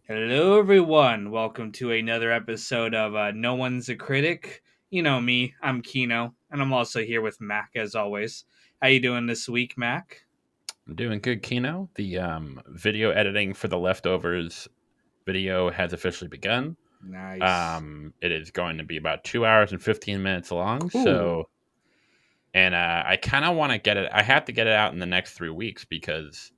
Hello, everyone. Welcome to another episode of No One's a Critic. You know me, I'm Kino, and I'm also here with Mac as always. How you doing this week, Mac? I'm doing good, Kino. The video editing for the leftovers video has officially begun. Nice. It is going to be about 2 hours and 15 minutes long. Cool. And I kind of want to get it. I have to get it out in the next 3 weeks because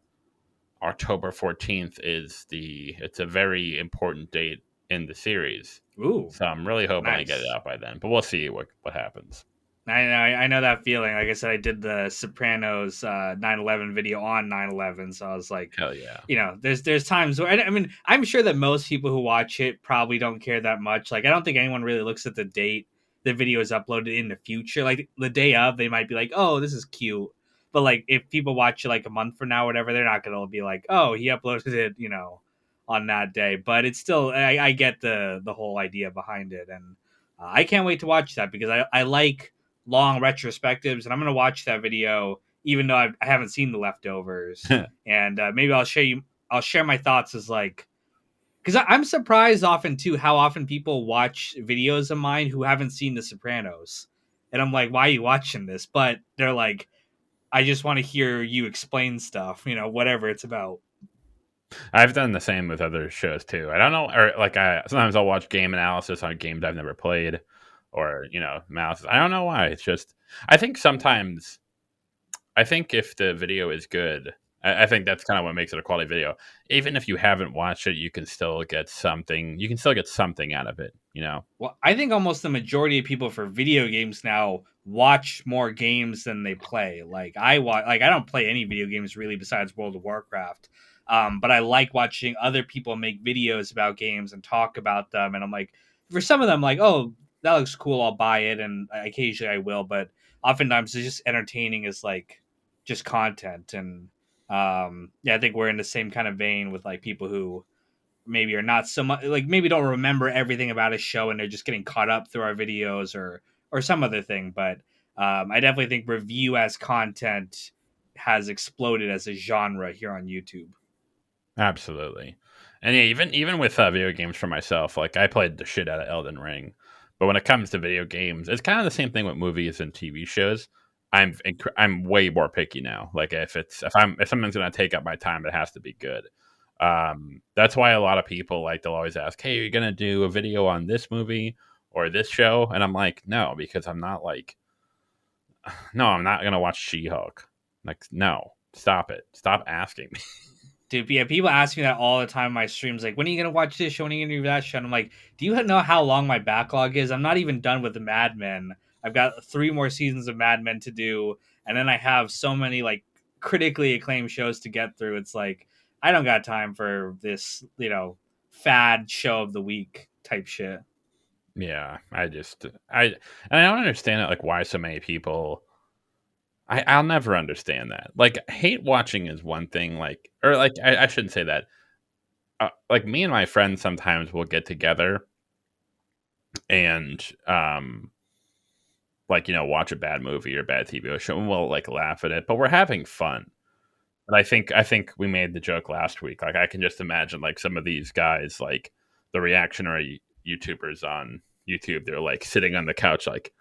October 14th is it's a very important date in the series. Ooh, So I'm really hoping I get it nice. out by then. But we'll see what happens. I know that feeling. Like I said, I did the Sopranos 9/11 video on 9/11, so I was like, Hell yeah. there's times where I mean, I'm sure that most people who watch it probably don't care that much. Like, I don't think anyone really looks at the date the video is uploaded in the future. Like the day of, they might be like, oh, this is cute. But like, if people watch it like a month from now, or whatever, they're not gonna be like, oh, he uploaded it, on that day. But it's still, I get the whole idea behind it, and I can't wait to watch that because I like long retrospectives, and I'm gonna watch that video even though I haven't seen the leftovers, and maybe I'll share my thoughts as like because I'm surprised often too how often people watch videos of mine who haven't seen The Sopranos, and I'm like, why are you watching this? But they're like, I just want to hear you explain stuff, whatever it's about. I've done the same with other shows too. I don't know, or like I sometimes I'll watch game analysis on games I've never played, or analysis. I don't know why. It's just I think sometimes I think if the video is good, I think that's kind of what makes it a quality video. Even if you haven't watched it, you can still get something. You can still get something out of it. Well, I think almost the majority of people for video games now watch more games than they play. Like I don't play any video games really besides World of Warcraft. But I like watching other people make videos about games and talk about them. And I'm like, for some of them, like, oh, that looks cool, I'll buy it, and occasionally I will. But oftentimes, it's just entertaining as like just content. And yeah, I think we're in the same kind of vein with like people who maybe are not so much like maybe don't remember everything about a show and they're just getting caught up through our videos or some other thing. But I definitely think review as content has exploded as a genre here on YouTube. Absolutely. And yeah, even with video games for myself, like I played the shit out of Elden Ring, but when it comes to video games, it's kind of the same thing with movies and TV shows. I'm way more picky now. Like if someone's gonna take up my time, it has to be good. That's why a lot of people like they'll always ask, "Hey, are you gonna do a video on this movie or this show?" And I'm like, "No," because I'm not like, no, I'm not gonna watch She-Hulk. Like, no, stop it, stop asking me. Dude, yeah, people ask me that all the time on my streams. Like, when are you gonna watch this show? When are you gonna do that show? And I'm like, do you know how long my backlog is? I'm not even done with the Mad Men. I've got 3 more seasons of Mad Men to do, and then I have so many like critically acclaimed shows to get through. It's like I don't got time for this, fad show of the week type shit. Yeah, and I don't understand it. Like, why so many people? I'll never understand that. Like, hate watching is one thing. Like, or like I shouldn't say that. Like me and my friends sometimes will get together and like watch a bad movie or bad TV show and we'll like laugh at it, but we're having fun. But I think we made the joke last week. Like I can just imagine like some of these guys, like the reactionary YouTubers on YouTube, they're like sitting on the couch, like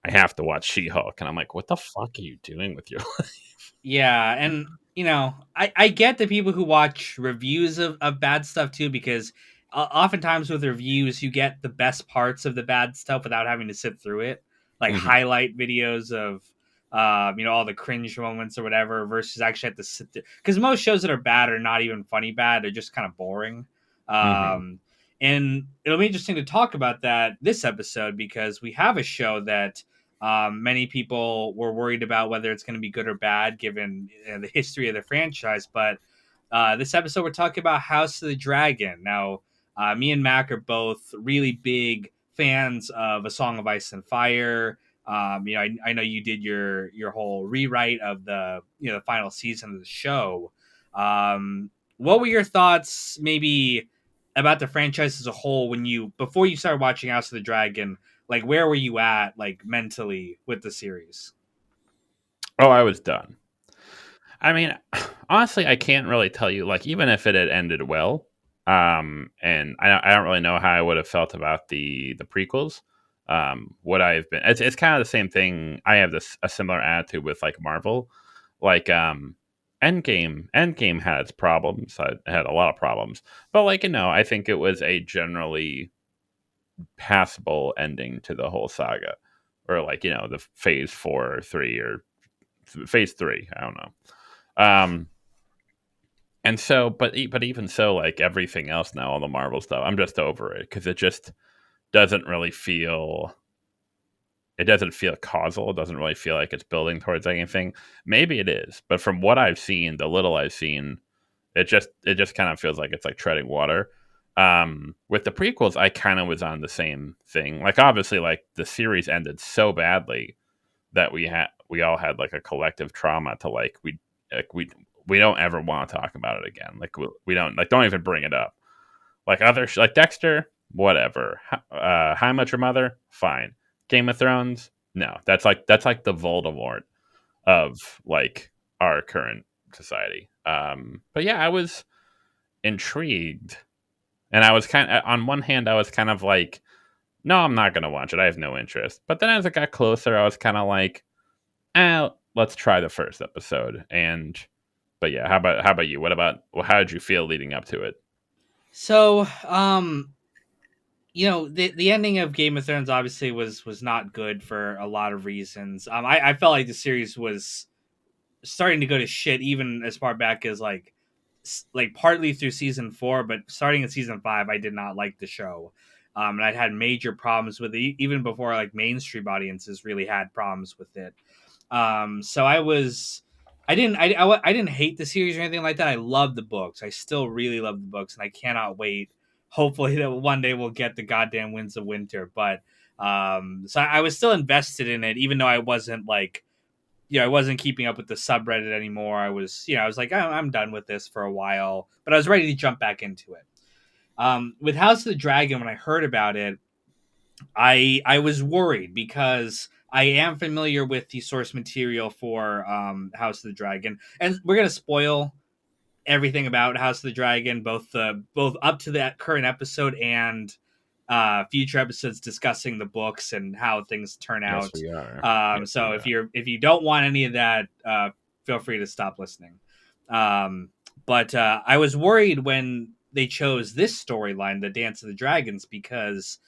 I have to watch She-Hulk, and I'm like, what the fuck are you doing with your life? Yeah, and I get the people who watch reviews of bad stuff too, because oftentimes with reviews you get the best parts of the bad stuff without having to sit through it, like Hmm. highlight videos of all the cringe moments or whatever, versus actually have to sit there because most shows that are bad are not even funny bad, they're just kind of boring. Hmm. um and it'll be interesting to talk about that this episode because we have a show that many people were worried about whether it's going to be good or bad given the history of the franchise. But this episode, we're talking about House of the Dragon. Now, me and Mac are both really big fans of A Song of Ice and Fire. I know you did your whole rewrite of the final season of the show. What were your thoughts, maybe about the franchise as a whole when you before you started watching House of the Dragon? Like, where were you at, like, mentally with the series? Oh, I was done. I mean, honestly, I can't really tell you. Like, even if it had ended well, And I don't really know how I would have felt about the prequels. Would I have been? It's kind of the same thing. I have a similar attitude with like Marvel, like Endgame had its problems. I had a lot of problems, but like I think it was a generally passable ending to the whole saga, or like the phase 4 or 3 or phase 3. I don't know. And so, but even so, like everything else now, all the Marvel stuff, I'm just over it because it just doesn't really feel. It doesn't feel causal. It doesn't really feel like it's building towards anything. Maybe it is, but from what I've seen, the little I've seen, it just kind of feels like it's like treading water. With the prequels, I kind of was on the same thing. Like obviously, like the series ended so badly that we all had like a collective trauma to like we don't ever want to talk about it again. Like we don't like don't even bring it up. Like like Dexter, whatever. How Much Your Mother, fine. Game of Thrones, no. That's like the Voldemort of like our current society. But yeah, I was intrigued, and I was kind of on one hand, I was kind of like, no, I'm not gonna watch it. I have no interest. But then as it got closer, I was kind of like, let's try the first episode. But yeah, how about you? How did you feel leading up to it? So, the ending of Game of Thrones obviously was not good for a lot of reasons. I felt like the series was starting to go to shit even as far back as like partly through season 4, but starting in season 5, I did not like the show. And I'd had major problems with it even before like mainstream audiences really had problems with it. So I didn't hate the series or anything like that. I love the books. I still really love the books, and I cannot wait. Hopefully that one day we'll get the goddamn Winds of Winter. But so I was still invested in it, even though I wasn't like, I wasn't keeping up with the subreddit anymore. I was like, I'm done with this for a while, but I was ready to jump back into it. With House of the Dragon, when I heard about it, I was worried because I am familiar with the source material for House of the Dragon, and we're gonna spoil everything about House of the Dragon, both up to that current episode and future episodes discussing the books and how things turn Yes, out. we are. Yes, So we are. if you don't want any of that, feel free to stop listening. But I was worried when they chose this storyline, the Dance of the Dragons, because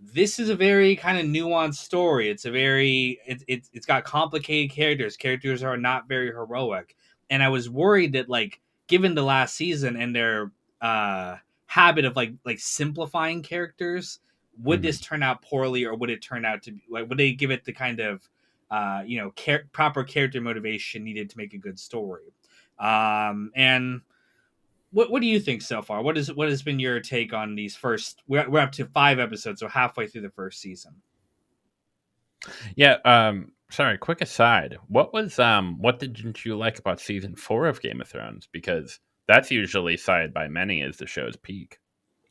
this is a very kind of nuanced story. It's a very it's got complicated characters. Characters are not very heroic, and I was worried that like given the last season and their uh habit of like simplifying characters, would Hmm. this turn out poorly, or would it turn out to be like would they give it the kind of proper character motivation needed to make a good story? And what do you think so far? What has been your take on these first? We're up to 5 episodes, so halfway through the first season. Yeah. Sorry. Quick aside. What didn't you like about season 4 of Game of Thrones? Because that's usually cited by many as the show's peak.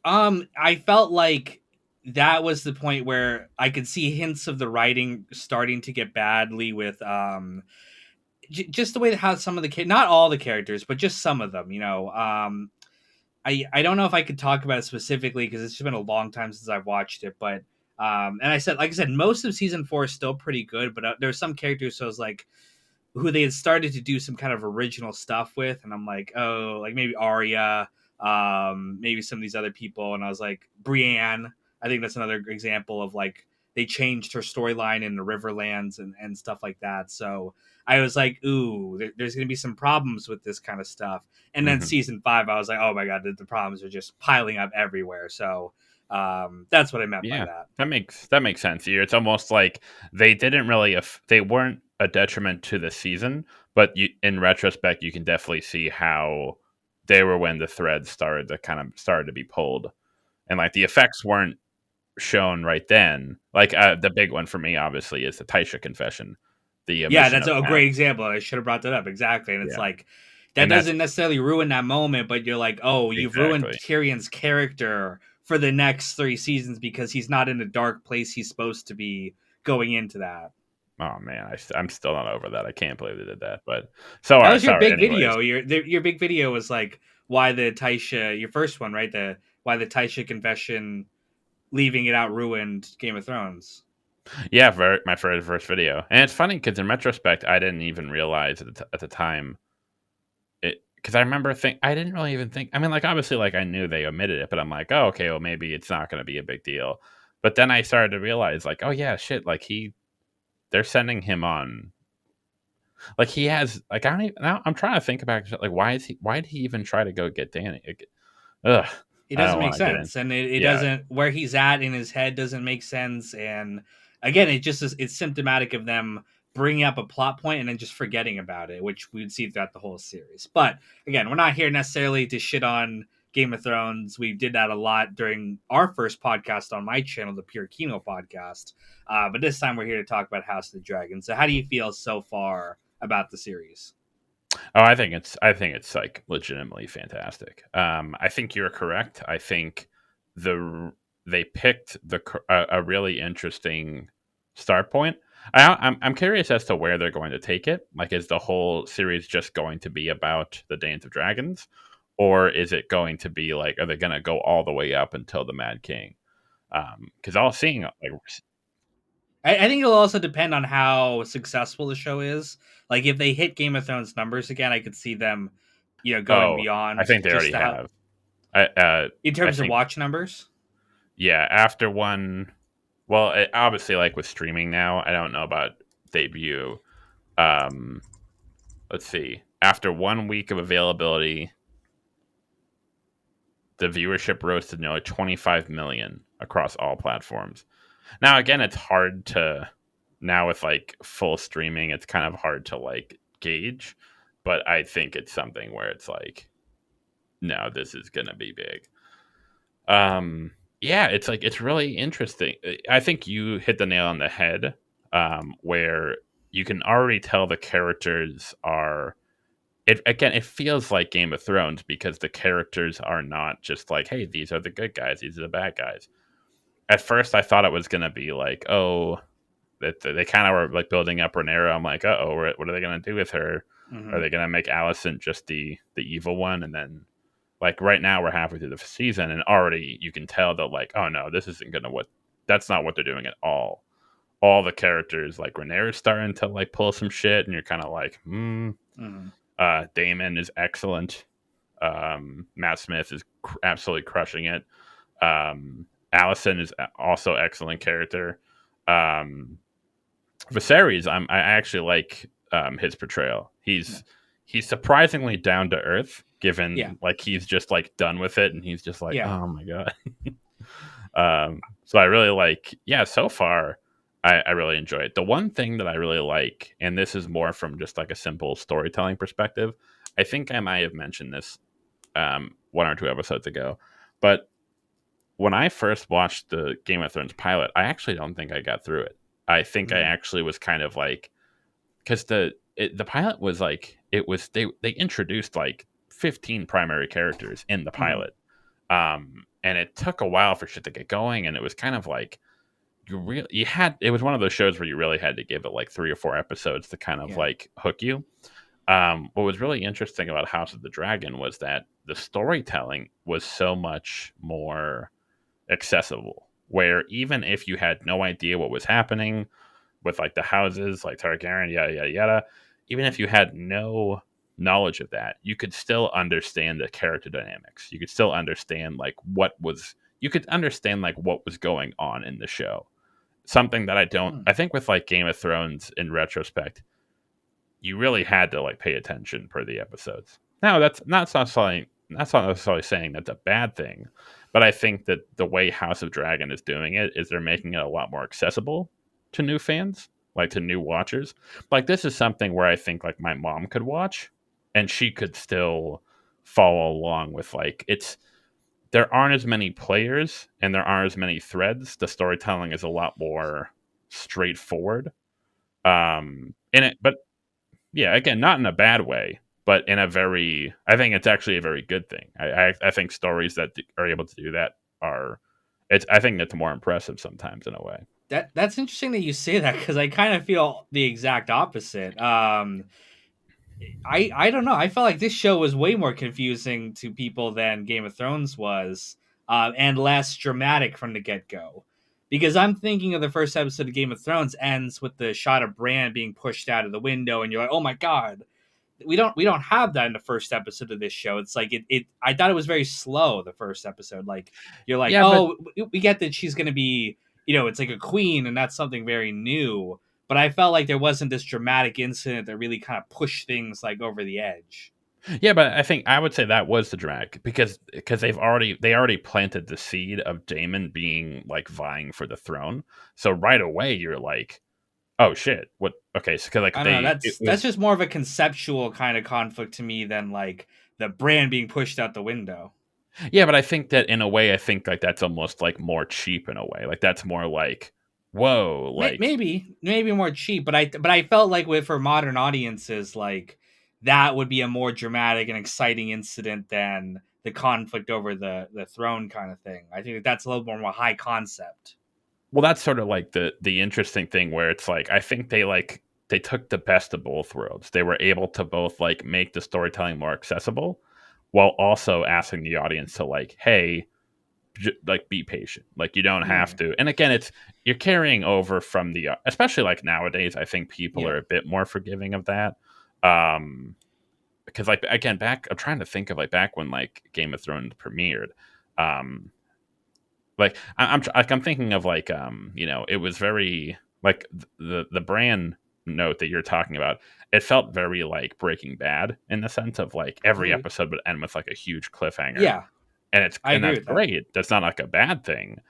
I felt like that was the point where I could see hints of the writing starting to get badly with just the way that how some of the not all the characters, but just some of them. I don't know if I could talk about it specifically because it's just been a long time since I've watched it, but and like I said, most of season 4 is still pretty good, but there's some characters so I was like who they had started to do some kind of original stuff with, and I'm like, oh, like maybe Arya, maybe some of these other people, and I was like, Brienne. I think that's another example of like they changed her storyline in the Riverlands and stuff like that. So I was like, ooh, there's going to be some problems with this kind of stuff. And then Hmm. season 5, I was like, oh my god, the problems are just piling up everywhere. So that's what I meant by Yeah, that. that makes sense here. It's almost like they didn't really they weren't a detriment to the season, but in retrospect, you can definitely see how they were when the threads started to be pulled, and like the effects weren't shown right then. Like the big one for me, obviously, is the Taisha confession, the Yeah, omission that's of a that. great example. I should have brought that up exactly. And it's Yeah, like that and that's doesn't necessarily ruin that moment, but you're like, oh, you've ruined exactly. Tyrion's character for the next 3 seasons because he's not in the dark place he's supposed to be going into that. Oh man, I'm still not over that. I can't believe they did that. But so That are was your sorry. big Anyways, video. Your big video was like why the Taisha, your first one, right? The why the Taisha confession, leaving it out, ruined Game of Thrones. Yeah, my first video, and it's funny because in retrospect, I didn't even realize at the time it because I remember I didn't really even think. I mean, like obviously, like I knew they omitted it, but I'm like, oh, okay, well maybe it's not going to be a big deal. But then I started to realize, like, oh yeah, shit, like they're sending him on. Like he has, like I don't even. Now I'm trying to think about like why did he even try to go get Danny? Like, ugh, It I don't doesn't make want to get in. sense, and it Yeah. doesn't, where he's at in his head doesn't make sense. And again, it just is, it's symptomatic of them bringing up a plot point and then just forgetting about it, which we'd see throughout the whole series. But again, we're not here necessarily to shit on Game of Thrones. We did that a lot during our first podcast on my channel, the Pure Kino podcast. But this time we're here to talk about House of the Dragon. So how do you feel so far about the series? Oh, I think it's like legitimately fantastic. I think you're correct. I think they picked a really interesting start point. I'm curious as to where they're going to take it. Like, is the whole series just going to be about the Dance of Dragons, or is it going to be like, are they going to go all the way up until the Mad King? Because all seeing like, I think it'll also depend on how successful the show is. Like if they hit Game of Thrones numbers again, I could see them, going oh, I beyond think they just already the how have. I in I terms of think watch numbers. yeah, after one. Well, obviously, like with streaming now, I don't know about debut. Um, let's see. After 1 week of availability, the viewership rose to nearly 25 million across all platforms. Now, again, it's hard to now with like full streaming. It's kind of hard to like gauge, but I think it's something where it's like, no, this is gonna be big. Yeah, it's like it's really interesting. I think you hit the nail on the head, where you can already tell the characters are. It again, it feels like Game of Thrones because the characters are not just like, hey, these are the good guys, these are the bad guys. At first, I thought it was gonna be like, oh, that they kind of were like building up Rhaenyra. I'm like, oh, what are they gonna do with her? Are Mm-hmm. they gonna make Alicent just the evil one, and then like right now we're halfway through the season and already you can tell that like, oh no, this isn't gonna what that's not what they're doing at all. All the characters like Rhaenyra's starting to like pull some shit, and you're kind of like, hmm. Mm-hmm. Damon is excellent. Matt Smith is absolutely crushing it. Allison is also excellent character. Um, Viserys, I actually like his portrayal. Yeah. He's surprisingly down to earth, Yeah. given like he's just like done with it, and he's just like, Yeah. oh my god. So I really like, yeah. So far, I really enjoy it. The one thing that I really like, and this is more from just like a simple storytelling perspective, I think I might have mentioned this 1 or 2 episodes ago, but when I first watched the Game of Thrones pilot, I actually don't think I got through it. I think I Mm-hmm. actually was kind of like, because the pilot was like, it was they introduced like 15 primary characters in the Mm-hmm. pilot, and it took a while for shit to get going, and it was kind of like you had, it was one of those shows where you really had to give it like 3 or 4 episodes to kind of Yeah. like hook you. What was really interesting about House of the Dragon was that the storytelling was so much more accessible, where even if you had no idea what was happening with like the houses, like Targaryen, yada yada yada, even if you had no knowledge of that, you could still understand the character dynamics. You could still understand like you could understand like what was going on in the show. Something that I don't, Mm. I think with like Game of Thrones in retrospect, you really had to like pay attention per the episodes. Now that's not necessarily saying that's a bad thing, but I think that the way House of Dragon is doing it is they're making it a lot more accessible to new fans, like to new watchers. Like this is something where I think like my mom could watch and she could still follow along with like it's there aren't as many players and there aren't as many threads. The storytelling is a lot more straightforward. In it, but yeah, again, not in a bad way, but in a very, I think it's actually a very good thing. I think stories that are able to do that are, I think it's more impressive sometimes in a way. That's interesting that you say that, because I kind of feel the exact opposite. I don't know. I felt like this show was way more confusing to people than Game of Thrones was, and less dramatic from the get go. Because I'm thinking of the first episode of Game of Thrones ends with the shot of Bran being pushed out of the window, and you're like, oh my god, we don't have that in the first episode of this show. It's like it I thought it was very slow the first episode. Like you're like, Yeah, but oh, we get that she's gonna be, it's like a queen, and that's something very new. But I felt like there wasn't this dramatic incident that really kind of pushed things like over the edge. yeah, but I think I would say that was the drag because they already planted the seed of Damon being like vying for the throne. So right away you're like, oh shit, what? Okay, so because like I don't know. it That's was. just more of a conceptual kind of conflict to me than like the brand being pushed out the window. Yeah, but I think that in a way, I think like that's almost like more cheap in a way. Like that's more like, whoa, like Maybe more cheap, but I felt like with for modern audiences, like that would be a more dramatic and exciting incident than the conflict over the throne kind of thing. I think that's a little more high concept. well, that's sort of like the interesting thing where it's like I think they took the best of both worlds. They were able to both like make the storytelling more accessible while also asking the audience to like, hey, like be patient. Like you don't have Yeah, to. And again, it's you're carrying over from the especially like nowadays. I think people yeah, are a bit more forgiving of that. Um, because like again, back I'm trying to think of like back when like Game of Thrones premiered. Um, like I'm thinking of like it was very like the brand note that you're talking about. It felt very like Breaking Bad in the sense of like every maybe. episode would end with like a huge cliffhanger, Yeah, and it's I and agree that's with that. great. That's not like a bad thing.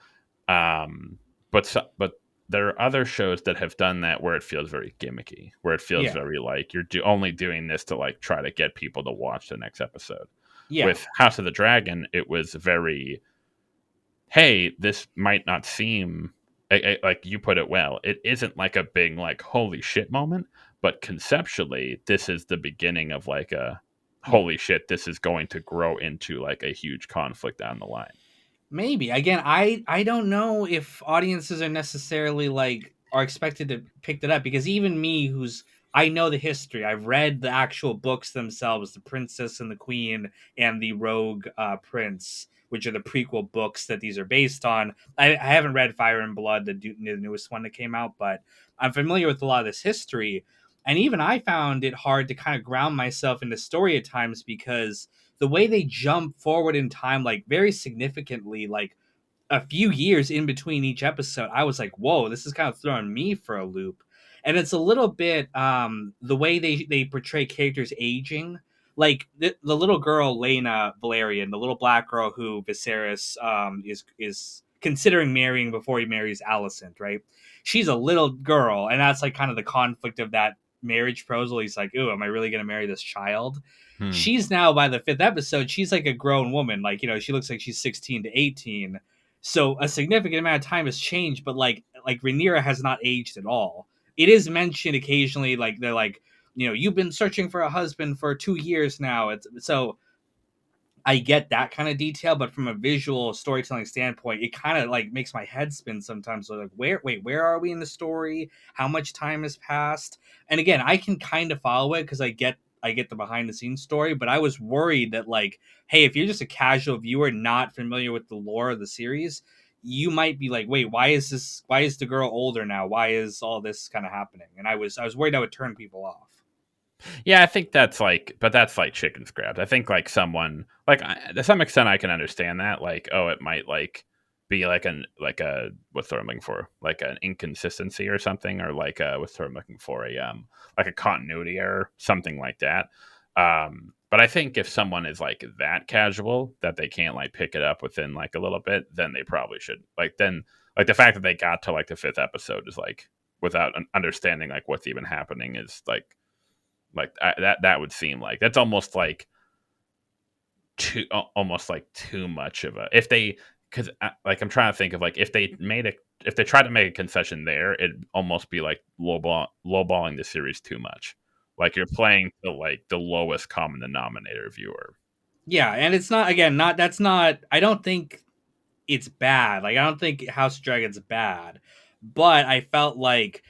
But there are other shows that have done that where it feels very gimmicky, where it feels Yeah, very like you're only doing this to like try to get people to watch the next episode. yeah, With House of the Dragon, it was very, hey, this might not seem like you put it well. It isn't like a big like holy shit moment, but conceptually, this is the beginning of like a yeah. holy shit. This is going to grow into like a huge conflict down the line. Maybe. Again, I don't know if audiences are necessarily like are expected to pick that up, because even me, who's I know the history. I've read the actual books themselves, The Princess and the Queen and the Rogue Prince, which are the prequel books that these are based on. I haven't read Fire and Blood, the newest one that came out, but I'm familiar with a lot of this history. And even I found it hard to kind of ground myself in the story at times, because the way they jump forward in time, like very significantly, like a few years in between each episode, I was like, whoa, this is kind of throwing me for a loop. And it's a little bit the way they portray characters aging. Like the little girl Lena Valerian, the little black girl who Viserys is considering marrying before he marries Alicent, right? She's a little girl, and that's like kind of the conflict of that marriage proposal. He's like, "Ooh, am I really going to marry this child?" Hmm. She's now, by the fifth episode, she's like a grown woman. Like, she looks like she's 16 to 18. So a significant amount of time has changed, but like Rhaenyra has not aged at all. It is mentioned occasionally, like they're like, you've been searching for a husband for 2 years now. It's so I get that kind of detail, but from a visual storytelling standpoint, it kind of like makes my head spin sometimes. So like, where are we in the story? How much time has passed? And again, I can kind of follow it because I get the behind the scenes story, but I was worried that like, hey, if you're just a casual viewer not familiar with the lore of the series, you might be like, wait, why is the girl older now? Why is all this kind of happening? And I was worried I would turn people off. Yeah, I think that's like, but that's like chicken scraps. I think like someone like to some extent I can understand that. Like, oh, it might like be like a what's the word I'm looking for? Like an inconsistency or something, or like what's the word I'm looking for? A like a continuity error, something like that. But I think if someone is like that casual that they can't like pick it up within like a little bit, then they probably should. Like then like the fact that they got to like the fifth episode is like without understanding like what's even happening is that would seem like that's almost like too much of a if they because like I'm trying to think of like if they tried to make a concession there, it'd almost be like lowballing the series too much. Like you're playing to like the lowest common denominator viewer. Yeah, and it's not, again, not that's not. I don't think it's bad. Like I don't think House of Dragons bad, but I felt like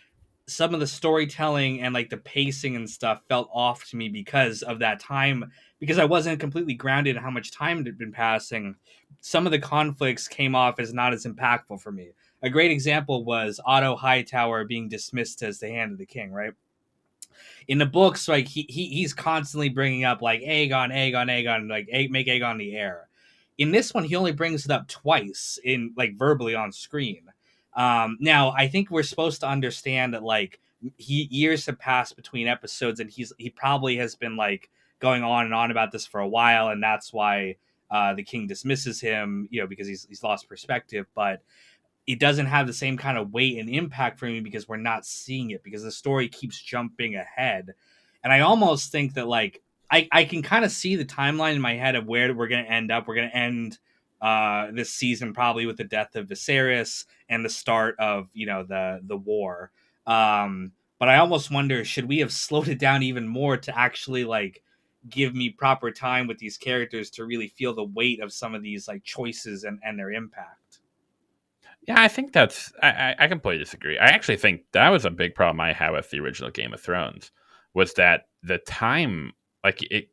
some of the storytelling and like the pacing and stuff felt off to me because of that time, because I wasn't completely grounded in how much time had been passing. Some of the conflicts came off as not as impactful for me. A great example was Otto Hightower being dismissed as the Hand of the King, right? In the books, like he's constantly bringing up like Aegon, like make Aegon the heir. In this one, he only brings it up twice in like verbally on screen. Now, I think we're supposed to understand that like years have passed between episodes, and he probably has been like going on and on about this for a while, and that's why the king dismisses him, because he's lost perspective. But it doesn't have the same kind of weight and impact for me because we're not seeing it, because the story keeps jumping ahead. And I almost think that like I can kind of see the timeline in my head of where we're going to end up. We're going to end this season probably with the death of Viserys and the start of the war. But I almost wonder, should we have slowed it down even more to actually like give me proper time with these characters to really feel the weight of some of these like choices and their impact. Yeah, I think I completely disagree. I actually think that was a big problem I had with the original Game of Thrones, was that the time, like it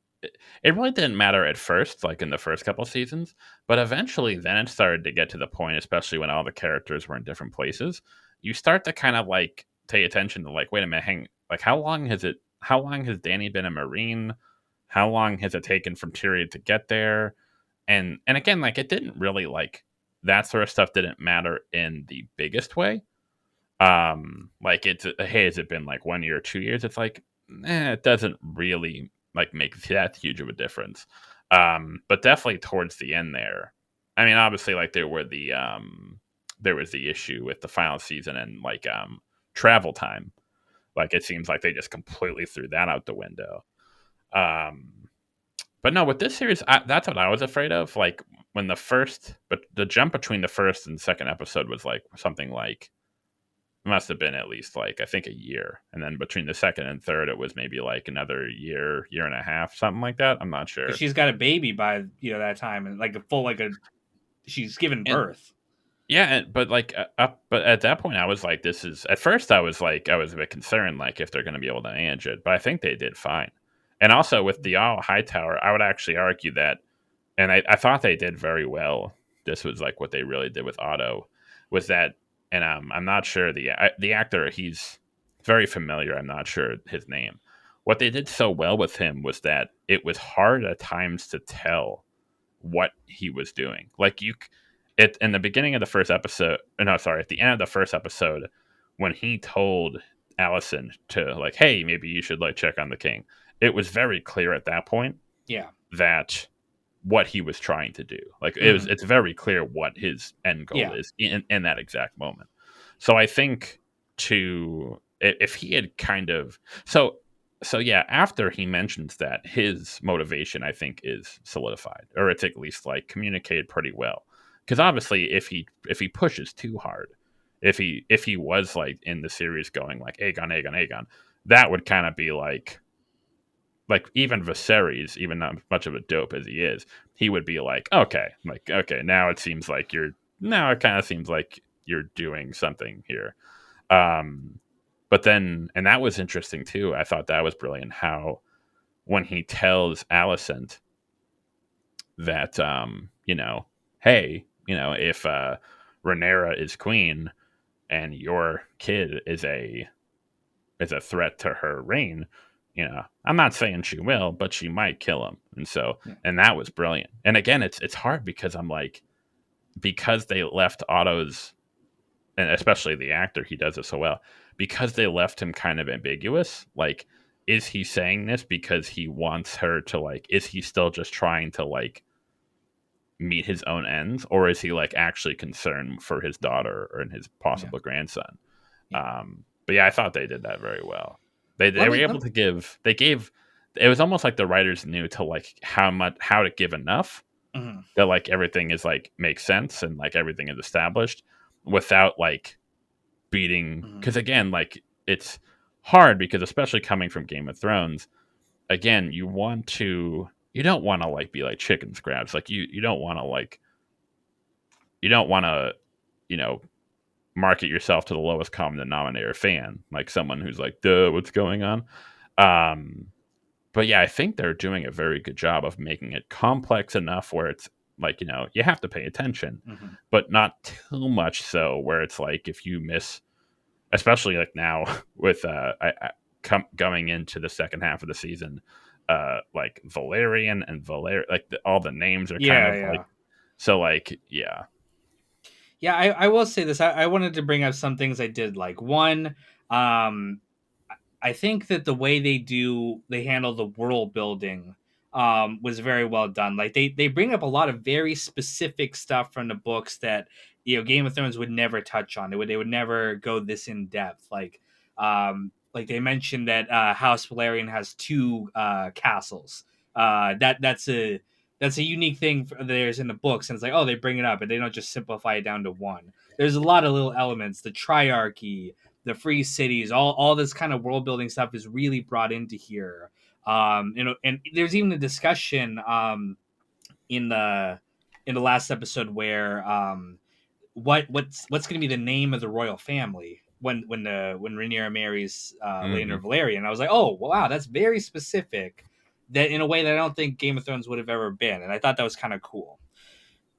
really didn't matter at first, like in the first couple seasons, but eventually then it started to get to the point, especially when all the characters were in different places. You start to kind of like pay attention to like, wait a minute, like how long has Danny been a Marine? How long has it taken from Tyrion to get there? And again, like it didn't really like that sort of stuff didn't matter in the biggest way. Like it's hey, has it been like 1 year or 2 years? It's like, it doesn't really like make that huge of a difference. But definitely towards the end there, I mean, obviously, like there was the issue with the final season and like travel time. Like it seems like they just completely threw that out the window. Um, but no, with this series, that's what I was afraid of. Like when but the jump between the first and second episode was like something like, it must have been at least like I think a year, and then between the second and third, it was maybe like another year and a half, something like that. I'm not Because sure. she's got a baby by that time, and like a full she's given And birth. yeah, but like but at that point, I was like, this is at first I was like I was a bit concerned like if they're going to be able to manage it, but I think they did fine. And also with the All Hightower, I would actually argue that, and I thought they did very well. This was like what they really did with Otto, was that, and I'm not sure the actor. He's very familiar. I'm not sure his name. What they did so well with him was that it was hard at times to tell what he was doing. Like it in the beginning of the first episode. No, sorry, at the end of the first episode, when he told Allison to like, hey, maybe you should like check on the king. It was very clear at that point Yeah. that what he was trying to do. Like Mm-hmm. it's very clear what his end goal Yeah. is in that exact moment. So I think to if he had kind of so yeah, after he mentions that, his motivation I think is solidified, or it's at least like communicated pretty well. Because obviously, if he pushes too hard, if he was like in the series going like Aegon, that would kind of be like even Viserys, even not much of a dope as he is, he would be like, okay, now it seems like now it kind of seems like you're doing something here. Um, but then, and that was interesting too. I thought that was brilliant. How when he tells Alicent that, hey, if Rhaenyra is queen and your kid is a threat to her reign, I'm not saying she will, but she might kill him. And so, Yeah. and that was brilliant. And again, it's hard because I'm like, because they left Otto's, and especially the actor, he does it so well, because they left him kind of ambiguous. Like, is he saying this because he wants her to like, is he still just trying to like meet his own ends, or is he like actually concerned for his daughter or his Yeah. possible grandson? Yeah. But yeah, I thought they did that very well. They Let were me. able to give. They gave. It was almost like the writers knew to like how to give enough Mhm. that like everything is like makes sense and like everything is established without like beating. Mhm. Because again, like it's hard because especially coming from Game of Thrones, again, you don't want to like be like chicken scraps. Like you don't want to like you don't want to you know market yourself to the lowest common denominator fan, like someone who's like, duh, what's going on? Um, but yeah, I think they're doing a very good job of making it complex enough where it's like, you have to pay attention, Mhm. but not too much so where it's like if you miss, especially like now with going into the second half of the season, like Valerian and like all the names are kind Yeah, of like, yeah. so like, yeah. Yeah, I will say this. I wanted to bring up some things I did like. One, um, I think that the way they handle the world building was very well done. Like they bring up a lot of very specific stuff from the books that Game of Thrones would never touch on. They would never go this in depth. Like they mentioned that House Valerian has two castles. That's a unique thing there's in the books, and it's like, oh, they bring it up, and they don't just simplify it down to one. There's a lot of little elements, the triarchy, the free cities, all this kind of world building stuff is really brought into here. And there's even a discussion in the last episode where what's going to be the name of the royal family when Rhaenyra marries Hmm. Laenor Valerian. I was like, oh wow, that's very specific. That in a way that I don't think Game of Thrones would have ever been, and I thought that was kind of cool.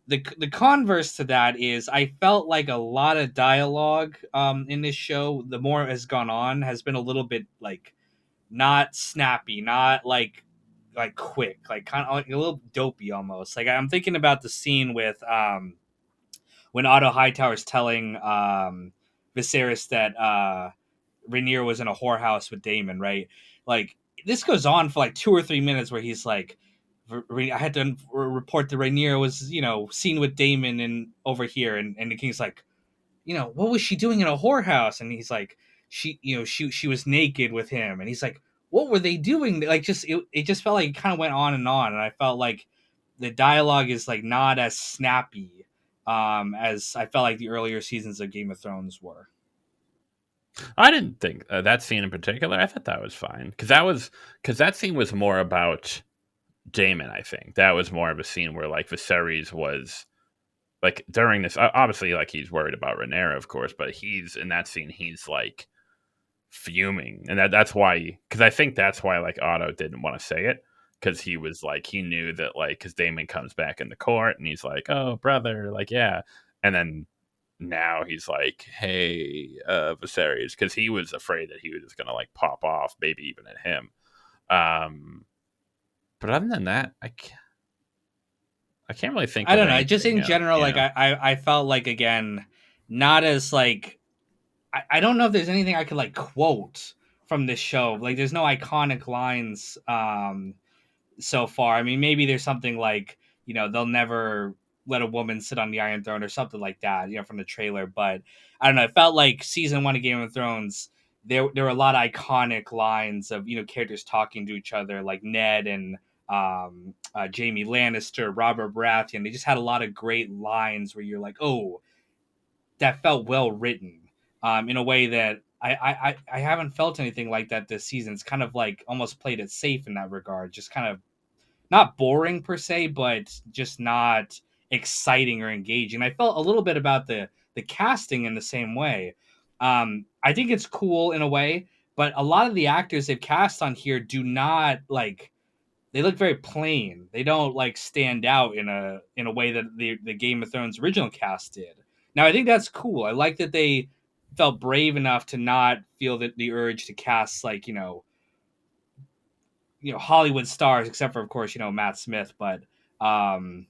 The converse to that is I felt like a lot of dialogue in this show, the more it has gone on, has been a little bit like not snappy, not like quick, like kind of like a little dopey almost. Like I'm thinking about the scene with when Otto Hightower's telling Viserys that Rhaenyra was in a whorehouse with Daemon, right? Like this goes on for like 2 or 3 minutes where he's like, I had to report that Rhaenyra was, seen with Daemon and over here, and the king's like, what was she doing in a whorehouse? And he's like, she was naked with him, and he's like, what were they doing? Like, it just felt like it kind of went on, and I felt like the dialogue is like not as snappy as I felt like the earlier seasons of Game of Thrones were. I didn't think that scene in particular. I thought that was fine because that scene was more about Damon. I think that was more of a scene where like Viserys was like during this. Obviously, like he's worried about Rhaenyra, of course, but he's in that scene. He's like fuming, and that's why. Because I think that's why like Otto didn't want to say it because he was like he knew that like because Damon comes back in the court and he's like, oh brother, like yeah, and then now he's like, hey, Viserys, because he was afraid that he was just gonna like pop off, maybe even at him. Um, but other than that, I can't really think I of don't know. Just anything in else. general, like I felt like again, not as like I don't know if there's anything I could like quote from this show. Like there's no iconic lines so far. I mean, maybe there's something like, they'll never let a woman sit on the Iron Throne or something like that, from the trailer. But I don't know. It felt like season one of Game of Thrones. There were a lot of iconic lines of characters talking to each other, like Ned and Jamie Lannister, Robert Baratheon. They just had a lot of great lines where you're like, oh, that felt well written, in a way that I haven't felt anything like that this season. It's kind of like almost played it safe in that regard. Just kind of not boring per se, but just not exciting or engaging. I felt a little bit about the casting in the same way. I think it's cool in a way, but a lot of the actors they've cast on here do not like. They look very plain. They don't like stand out in a way that the Game of Thrones original cast did. Now I think that's cool. I like that they felt brave enough to not feel that the urge to cast like Hollywood stars, except for of course Matt Smith. But um,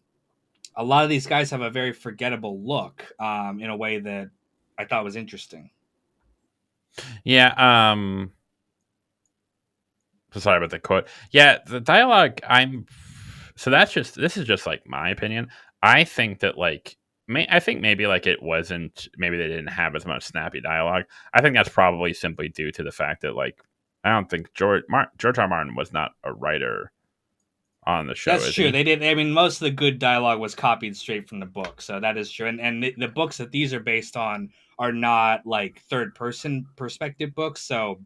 a lot of these guys have a very forgettable look in a way that I thought was interesting. Yeah. So sorry about the quote. Yeah, the dialogue. So that's just this is just like my opinion. I think that like I think maybe like it wasn't maybe they didn't have as much snappy dialogue. I think that's probably simply due to the fact that like I don't think George R. Martin was not a writer on the show, That's is true. he? They did. I mean, most of the good dialogue was copied straight from the book, so that is true. And the books that these are based on are not like third person perspective books, so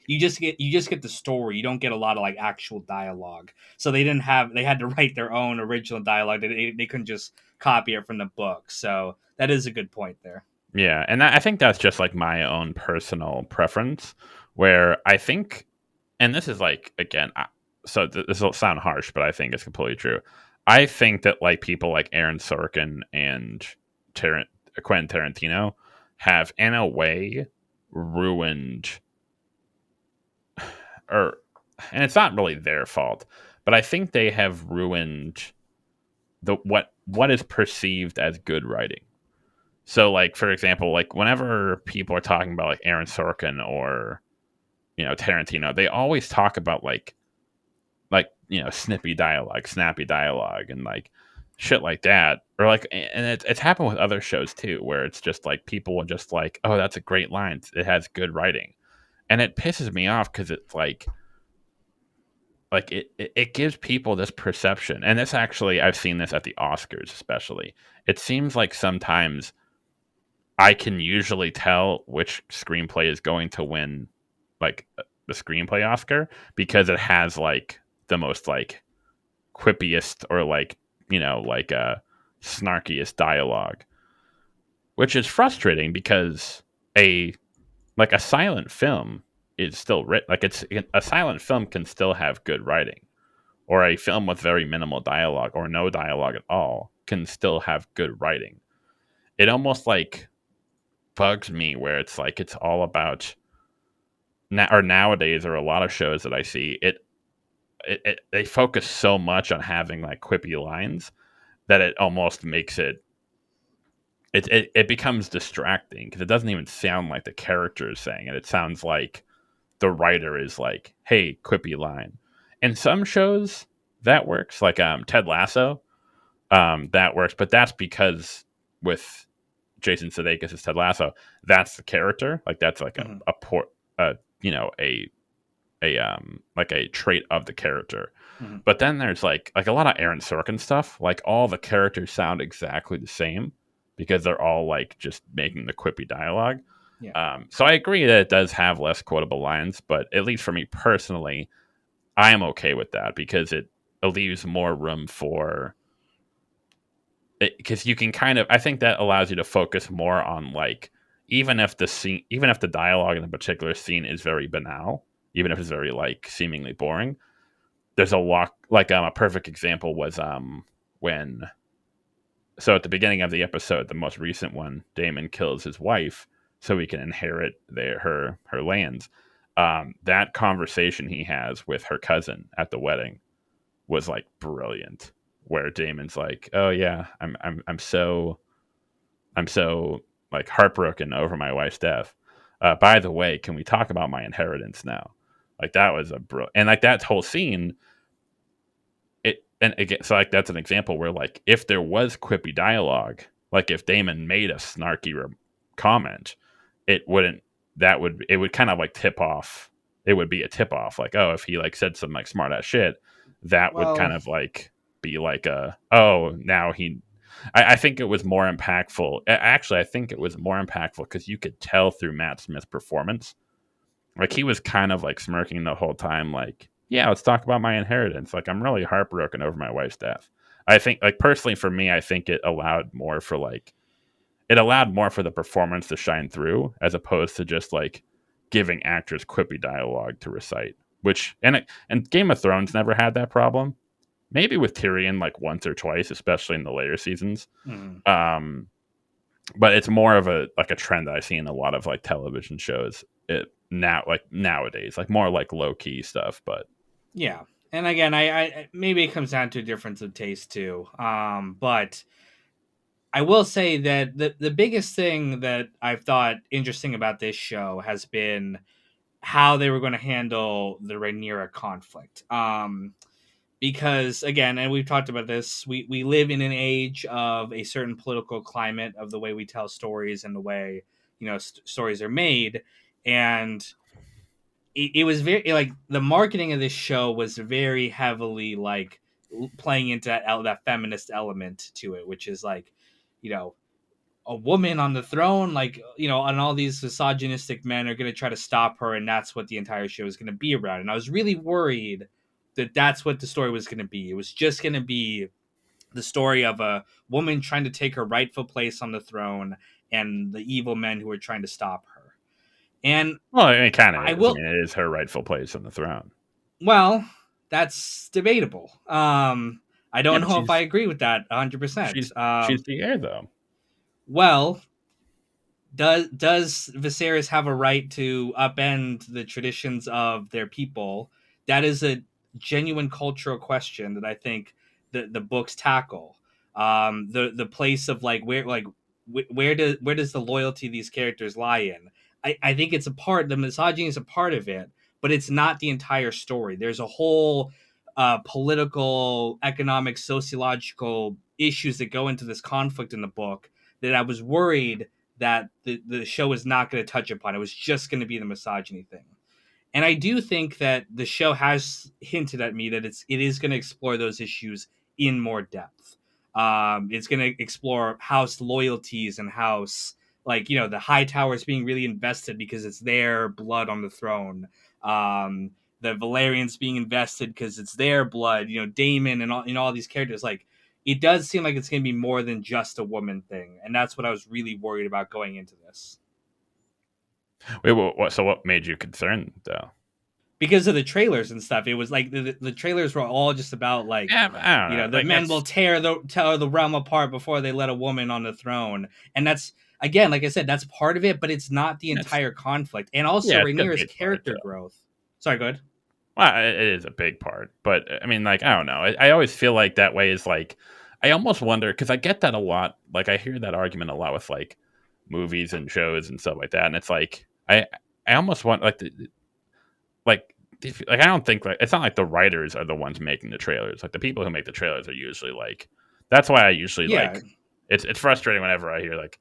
you just get the story. You don't get a lot of like actual dialogue. So they had to write their own original dialogue. They couldn't just copy it from the book. So that is a good point there. Yeah, and I think that's just like my own personal preference, where I think, and this is like again, this will sound harsh, but I think it's completely true. I think that like people like Aaron Sorkin and Tarant- Quentin Tarantino have, in a way, ruined, or, and it's not really their fault, but I think they have ruined the what is perceived as good writing. So, like for example, like whenever people are talking about like Aaron Sorkin or Tarantino, they always talk about snippy dialogue, snappy dialogue, and like shit like that. Or like, and it's happened with other shows too, where it's just like people will just like, oh, that's a great line. It has good writing, and it pisses me off because it's like it gives people this perception, and this actually I've seen this at the Oscars especially. It seems like sometimes I can usually tell which screenplay is going to win, like the screenplay Oscar, because it has like the most like quippiest or like snarkiest dialogue, which is frustrating because a a silent film is still written, like it's a silent film can still have good writing, or a film with very minimal dialogue or no dialogue at all can still have good writing. It almost like bugs me where it's like it's all about or nowadays, or a lot of shows that I see they focus so much on having like quippy lines that it almost makes it becomes distracting because it doesn't even sound like the character is saying it. It sounds like the writer is like, "Hey, quippy line." In some shows that works, like Ted Lasso, that works, but that's because with Jason Sudeikis as Ted Lasso, that's the character. Like that's like Mm-hmm. a port, like a trait of the character. Mm-hmm. But then there's like a lot of Aaron Sorkin stuff. Like all the characters sound exactly the same because they're all like just making the quippy dialogue. Yeah. So I agree that it does have less quotable lines, but at least for me personally, I am okay with that because it leaves more room for because you can kind of, I think that allows you to focus more on like, even if the scene, even if the dialogue in a particular scene is very banal, even if it's very like seemingly boring, there's a lot like a perfect example was when, so at the beginning of the episode, the most recent one, Damon kills his wife so he can inherit her lands. That conversation he has with her cousin at the wedding was like brilliant, where Damon's like, "Oh yeah, I'm so like heartbroken over my wife's death. By the way, can we talk about my inheritance now?" Like that was and like that whole scene. It and again, so like that's an example where like if there was quippy dialogue, like if Damon made a snarky comment, it wouldn't. That would it would kind of like tip off. It would be a tip off, like oh, if he like said some like smart ass shit, that would kind Well, of like be like a oh now he I think it was more impactful. Actually, I think it was more impactful because you could tell through Matt Smith's performance. Like he was kind of like smirking the whole time, like, yeah, let's talk about my inheritance. Like I'm really heartbroken over my wife's death. I think, like personally for me, I think it allowed more for the performance to shine through as opposed to just like giving actors quippy dialogue to recite. Which and Game of Thrones never had that problem. Maybe with Tyrion like once or twice, especially in the later seasons. mhm. Um, but it's more of a like a trend that I see in a lot of like television shows now, like nowadays, like more like low key stuff. But Yeah. And again, I maybe it comes down to a difference of taste too. But I will say that the biggest thing that I've thought interesting about this show has been how they were going to handle the Rhaenyra conflict. Because again, and we've talked about this, we live in an age of a certain political climate of the way we tell stories and the way stories are made, and it was very like the marketing of this show was very heavily like playing into that feminist element to it, which is like you know a woman on the throne, like and all these misogynistic men are going to try to stop her, and that's what the entire show is going to be around. And I was really worried that that's what the story was going to be. It was just going to be the story of a woman trying to take her rightful place on the throne and the evil men who are trying to stop her. And Well, it kind of I is. I will, mean, it is her rightful place on the throne. well, that's debatable. I Yeah, don't but know if I agree with that 100%. she's the heir, though. Well, does Viserys have a right to upend the traditions of their people? That is a genuine cultural question that I think the books tackle. The place of where does the loyalty of these characters lie in? I think it's a part. The misogyny is a part of it, but it's not the entire story. There's a whole political, economic, sociological issues that go into this conflict in the book that I was worried that the show is not going to touch upon. It was just going to be the misogyny thing. And I do think that the show has hinted at me that it is going to explore those issues in more depth. It's going to explore house loyalties and house, like, the High Towers being really invested because it's their blood on the throne. The Valerians being invested because it's their blood. Damon and all these characters. Like, it does seem like it's going to be more than just a woman thing, and that's what I was really worried about going into this. Wait, what? So what made you concerned, though? Because of the trailers and stuff. It was like the trailers were all just about like, Yeah, I don't know. the Like men will that's tear the realm apart before they let a woman on the throne, and that's, again, like I said, that's part of it, but it's not the that's entire conflict. And also yeah, it's a Rhaenyra's big part, character though. growth. Sorry, go ahead. Well, it is a big part, but I mean, like, I don't know. I always feel like that way is like, I almost wonder because I get that a lot. Like, I hear that argument a lot with like movies and shows and stuff like that, and it's like I almost want like like I don't think like it's not like the writers are the ones making the trailers. Like the people who make the trailers are usually like that's why I usually Yeah, like it's frustrating whenever I hear like,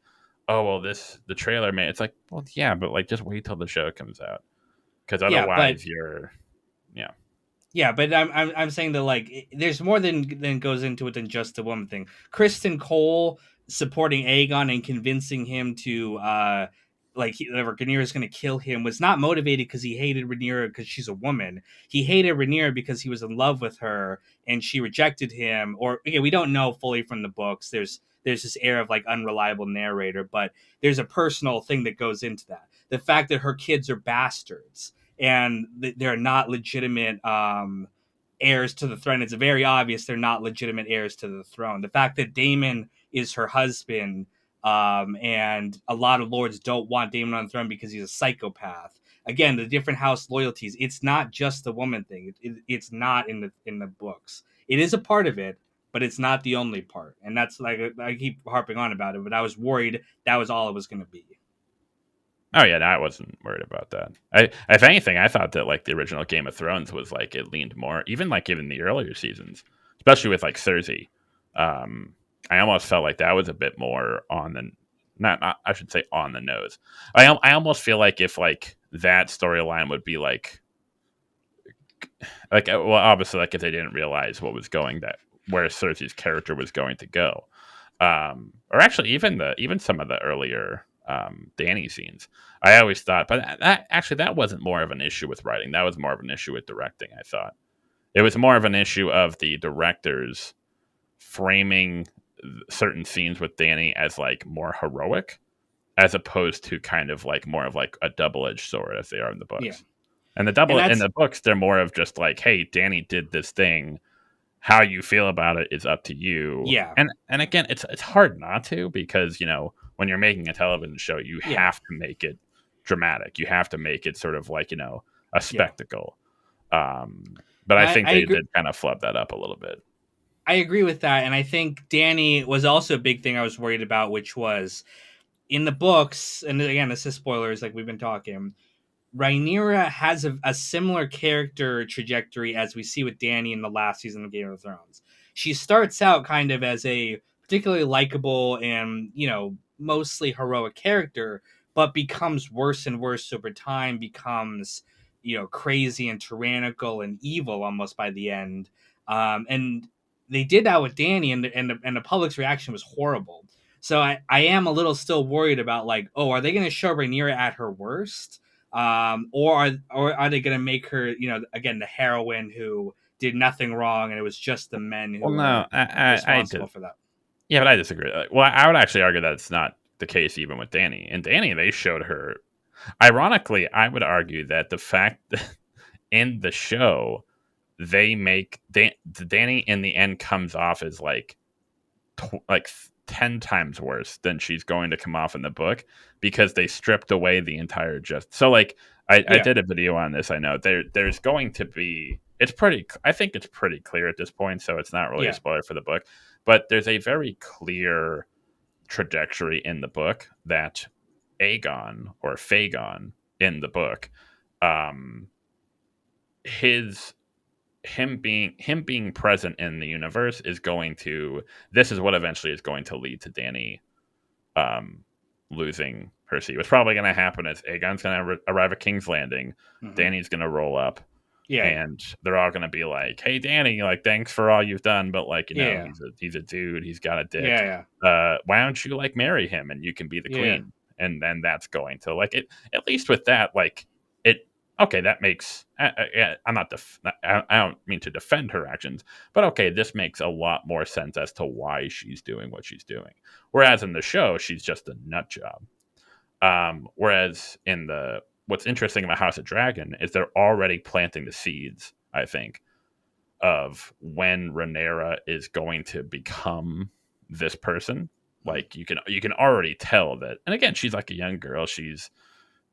oh well, this the trailer man. It's like, well, yeah, but like just wait till the show comes out because yeah, but otherwise you're yeah. yeah, but I'm saying that, like, there's more than goes into it than just the woman thing. Kristen Cole supporting Aegon and convincing him to Rhaenyra is going to kill him was not motivated because he hated Rhaenyra because she's a woman. He hated Rhaenyra because he was in love with her and she rejected him. Or, again, we don't know fully from the books. There's this air of like unreliable narrator, but there's a personal thing that goes into that. The fact that her kids are bastards and they're not legitimate heirs to the throne. It's very obvious they're not legitimate heirs to the throne. The fact that Daemon is her husband, and a lot of lords don't want Daemon on the throne because he's a psychopath. Again, the different house loyalties. It's not just the woman thing. It's not in the books. It is a part of it, but it's not the only part. And that's, like, I keep harping on about it, but I was worried that was all it was going to be. Oh yeah, no, I wasn't worried about that. If anything, I thought that like the original Game of Thrones was like it leaned more, even like in the earlier seasons, especially with like Cersei. Um, I almost felt like that was a bit more on the not I should say on the nose. I almost feel like if like that storyline would be like well obviously like if they didn't realize what was going that where Cersei's character was going to go, or actually even some of the earlier Danny scenes. I always thought, but that wasn't more of an issue with writing. That was more of an issue with directing. I thought it was more of an issue of the directors framing certain scenes with Danny as like more heroic, as opposed to kind of like more of like a double edged sword as they are in the Yeah. books. And the And double in that's, the books, they're more of just like, hey, Danny did this thing. How you feel about it is up to you. yeah. And again, it's hard not to because when you're making a television show, you Yeah. have to make it dramatic. You have to make it sort of like a Yeah. spectacle. But And I think I they agree. did kind of flub that up a little bit. I agree with that, and I think Danny was also a big thing I was worried about, which was in the books. And again, this is spoilers, like we've been talking. Rhaenyra has a similar character trajectory as we see with Dany in the last season of Game of Thrones. She starts out kind of as a particularly likable and, mostly heroic character, but becomes worse and worse over time, becomes, crazy and tyrannical and evil almost by the end. And they did that with Dany, and the public's reaction was horrible. So I am a little still worried about, like, oh, are they going to show Rhaenyra at her worst? Or are they going to make her, again, the heroine who did nothing wrong, and it was just the men who Well, no, were I responsible did. for that. Yeah, but I disagree. Well, I would actually argue that it's not the case even with Danny. And Danny, they showed her. Ironically, I would argue that the fact that in the show they make Danny in the end comes off as like 10 times worse than she's going to come off in the book because they stripped away the entire just so like I Yeah, did a video on this. I know there's going to be it's pretty I think it's pretty clear at this point, so it's not really a yeah, spoiler for the book, but there's a very clear trajectory in the book that Aegon or Fagon in the book, um his him being present in the universe is going to this is what eventually is going to lead to Danny um, losing her seat. What's probably going to happen is Aegon's going to arrive at King's Landing. hmm Danny's going to roll up, yeah, yeah, and they're all going to be like, "Hey, Danny, like, thanks for all you've done, but like, yeah, he's a dude. He's got a yeah, dick. yeah, Why don't you like marry him and you can be the yeah, queen?" And then that's going to like it. At least with that, like it. Okay, that makes. I'm not. I don't mean to defend her actions, but okay, this makes a lot more sense as to why she's doing what she's doing. Whereas in the show, she's just a nut job. Whereas in the what's interesting about House of Dragon is they're already planting the seeds, I think, of when Rhaenyra is going to become this person. mhm, Like you can already tell that. And again, she's like a young girl. She's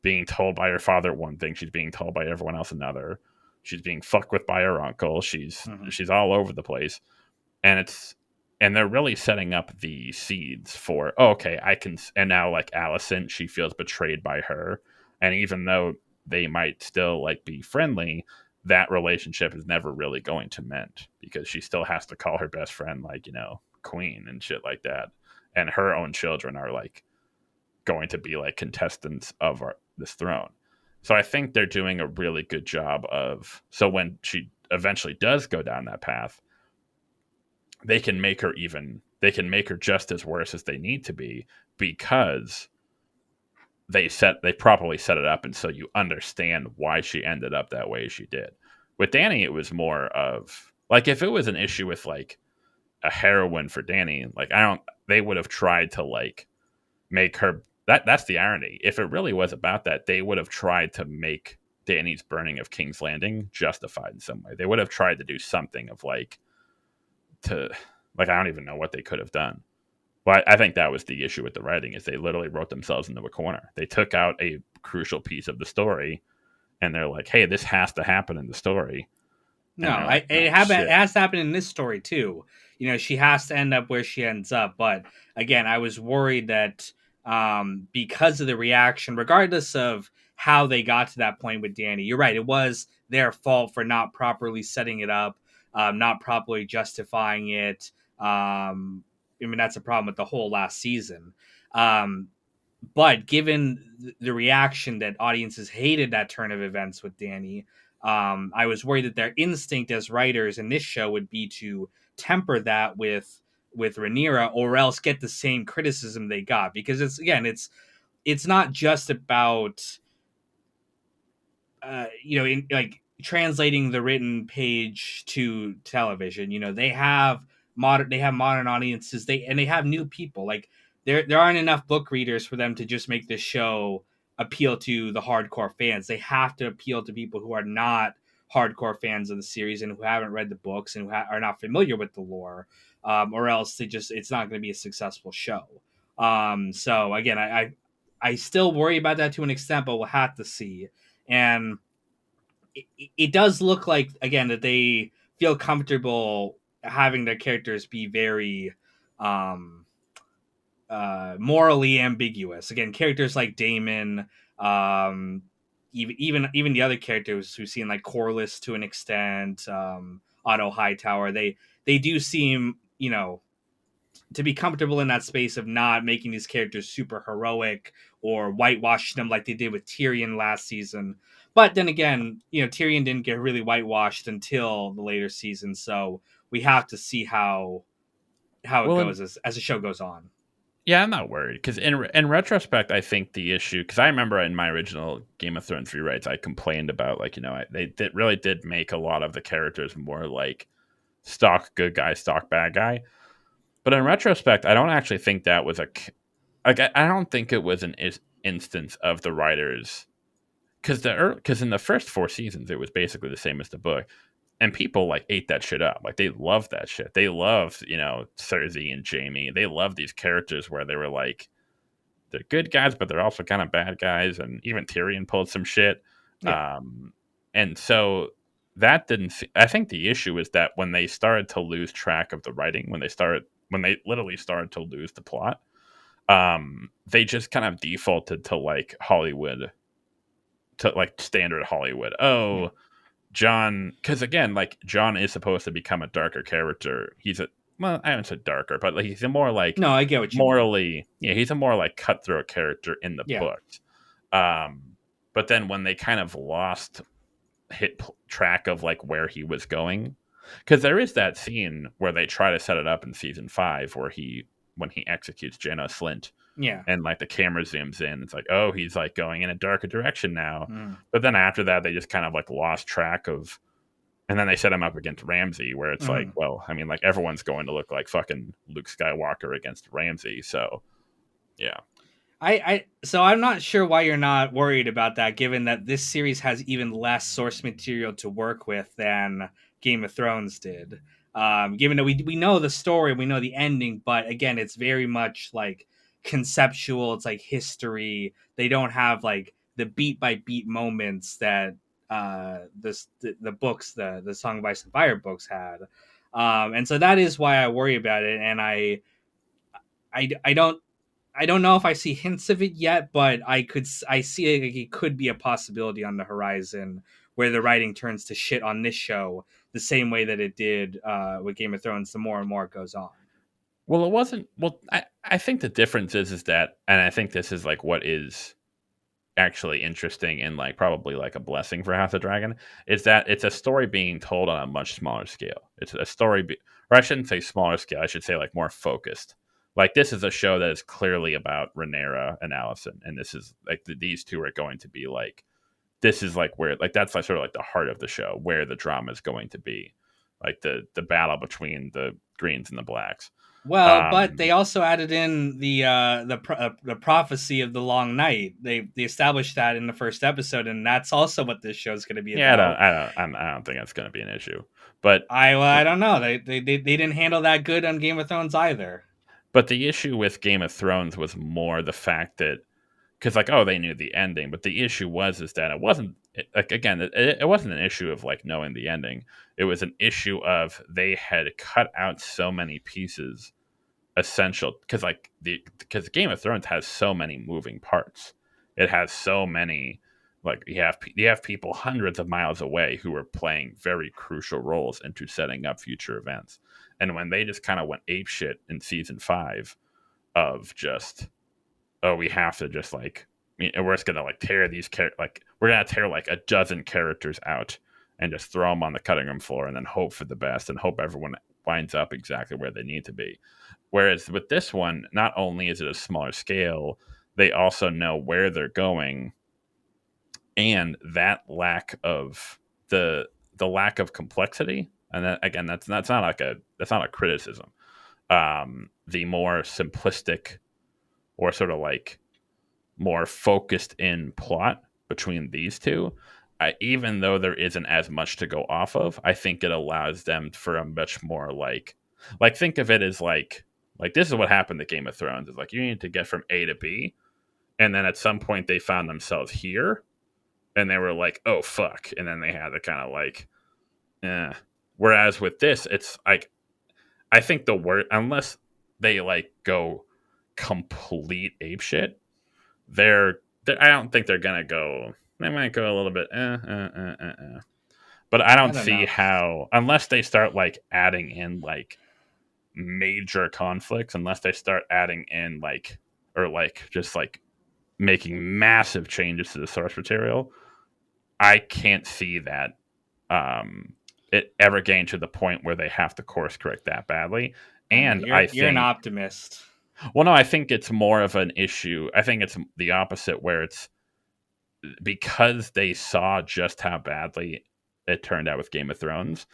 being told by her father one thing, she's being told by everyone else another. She's being fucked with by her uncle. mhm, She's all over the place, and they're really setting up the seeds for okay, I can. And now like Allison, she feels betrayed by her, and even though they might still like be friendly, that relationship is never really going to mend because she still has to call her best friend like queen and shit like that, and her own children are like going to be like contestants of this throne. So I think they're doing a really good job of so when she eventually does go down that path, they can make her just as worse as they need to be because they properly set it up and so you understand why she ended up that way she did. With Danny, it was more of like if it was an issue with like a heroine for Danny, like I don't they would have tried to like make her that's the irony. If it really was about that, they would have tried to make Danny's burning of King's Landing justified in some way. They would have tried to do something of like to like I don't even know what they could have done. But I think that was the issue with the writing is they literally wrote themselves into a corner. They took out a crucial piece of the story and they're like, "Hey, this has to happen in the story." No, And they're like, "Oh it happened. It shit." has to happen in this story too. She has to end up where she ends up. But again, I was worried that because of the reaction, regardless of how they got to that point with Danny, you're right. It was their fault for not properly setting it up, not properly justifying it. I mean, that's a problem with the whole last season. Um, but given the reaction that audiences hated that turn of events with Danny, I was worried that their instinct as writers in this show would be to temper that with Rhaenyra, or else get the same criticism they got. Because it's not just about in like translating the written page to television. They have modern audiences. They have new people. Like there aren't enough book readers for them to just make this show appeal to the hardcore fans. They have to appeal to people who are not hardcore fans of the series and who haven't read the books and who are not familiar with the lore, or else it's not going to be a successful show. So again, I still worry about that to an extent, but we'll have to see. And it does look like again that they feel comfortable having their characters be very um morally ambiguous. Again, characters like Damon, even the other characters who seem like Corliss to an extent, Otto Hightower, they do seem to be comfortable in that space of not making these characters super heroic or whitewashing them like they did with Tyrion last season. But then again, Tyrion didn't get really whitewashed until the later season, so we have to see how it Well, and goes as the show goes on. Yeah, I'm not worried because in retrospect, I think the issue because I remember in my original Game of Thrones rewrites, I complained about like they really did make a lot of the characters more like stock good guy, stock bad guy. But in retrospect, I don't actually think that was like I don't think it was an instance of the writers because in the first 4 seasons it was basically the same as the book, and people like ate that shit up. Like they loved that shit. They loved Cersei and Jamie. They loved these characters where they were like they're good guys, but they're also kind of bad guys. And even Tyrion pulled some shit. Yeah, Um, and so that didn't. I think the issue is that when they started to lose track of the writing, when they literally started to lose the plot, they just kind of defaulted to like Hollywood, to like standard Hollywood. yeah. Oh, John, because again, like John is supposed to become a darker character. He's a well, I haven't said darker, but like he's a more like No, I get what you mean. morally, yeah, he's a more like cutthroat character in the Yeah. book. Um, but then when they kind of lost track of like where he was going, because there is that scene where they try to set it up in season 5 where he when he executes Janos Slint Yeah. and like the camera zooms in, it's like, oh, he's like going in a darker direction now. Mm. But then after that, they just kind of like lost track of, and then they set him up against Ramsey, where it's like, Mm. well, I mean, like everyone's going to look like fucking Luke Skywalker against Ramsey. So yeah, So I'm not sure why you're not worried about that, given that this series has even less source material to work with than Game of Thrones did. Given that we know the story, we know the ending, but again, it's very much like conceptual. It's like history. They don't have like the beat by beat moments that the books, the Song of Ice and Fire books had. And so that is why I worry about it. And I don't know if I see hints of it yet, but I see it, like, it could be a possibility on the horizon where the writing turns to shit on this show the same way that it did with Game of Thrones. The more and more it goes on. well, it wasn't. Well, I think the difference is that, and I think this is like what is actually interesting and like probably like a blessing for House of Dragon is that it's a story being told on a much smaller scale. It's a story, or I shouldn't say smaller scale. I should say like more focused. Like this is a show that is clearly about Rhaenyra and Allison, and this is like these two are going to be like this is like where like that's like sort of like the heart of the show where the drama is going to be, like the battle between the greens and the blacks. Well, but Um, they also added in the prophecy of the Long Night. They established that in the first episode, and that's also what this show is going to be yeah, about. I don't think that's going to be an issue, but I don't know. They didn't handle that good on Game of Thrones either. But the issue with Game of Thrones was more the fact that because like oh they knew the ending, but the issue was is that it wasn't like again it wasn't an issue of like knowing the ending. It was an issue of they had cut out so many pieces essential because Game of Thrones has so many moving parts. It has so many like you have people hundreds of miles away who are playing very crucial roles into setting up future events. And when they just kind of went ape shit in season 5 of just oh we have to just like we're just gonna like tear these like we're gonna tear like a dozen characters out and just throw them on the cutting room floor and then hope for the best and hope everyone winds up exactly where they need to be. Whereas with this one, not only is it a smaller scale, they also know where they're going, and that lack of the lack of complexity, and that, again, that's not like that's not a criticism. The more simplistic or sort of like more focused in plot between these two, even though there isn't as much to go off of, I think it allows them for a much more like think of it as like this is what happened to Game of Thrones is like you need to get from A to B, and then at some point they found themselves here, and they were like, oh fuck, and then they had to kind of like, eh. Whereas with this, it's like I think the word unless they like go complete ape shit, I don't think they're gonna go. They might go a little bit, but I I don't don't see know. how unless they start like adding in like major conflicts, unless they start adding in like or like just like making massive changes to the source material. I can't see that it ever getting to the point where they have to course correct that badly. I don't know. And I You're an think optimist. Well, no, I think it's more of an issue. I think it's the opposite, where it's because they saw just how badly it turned out with Game of Thrones.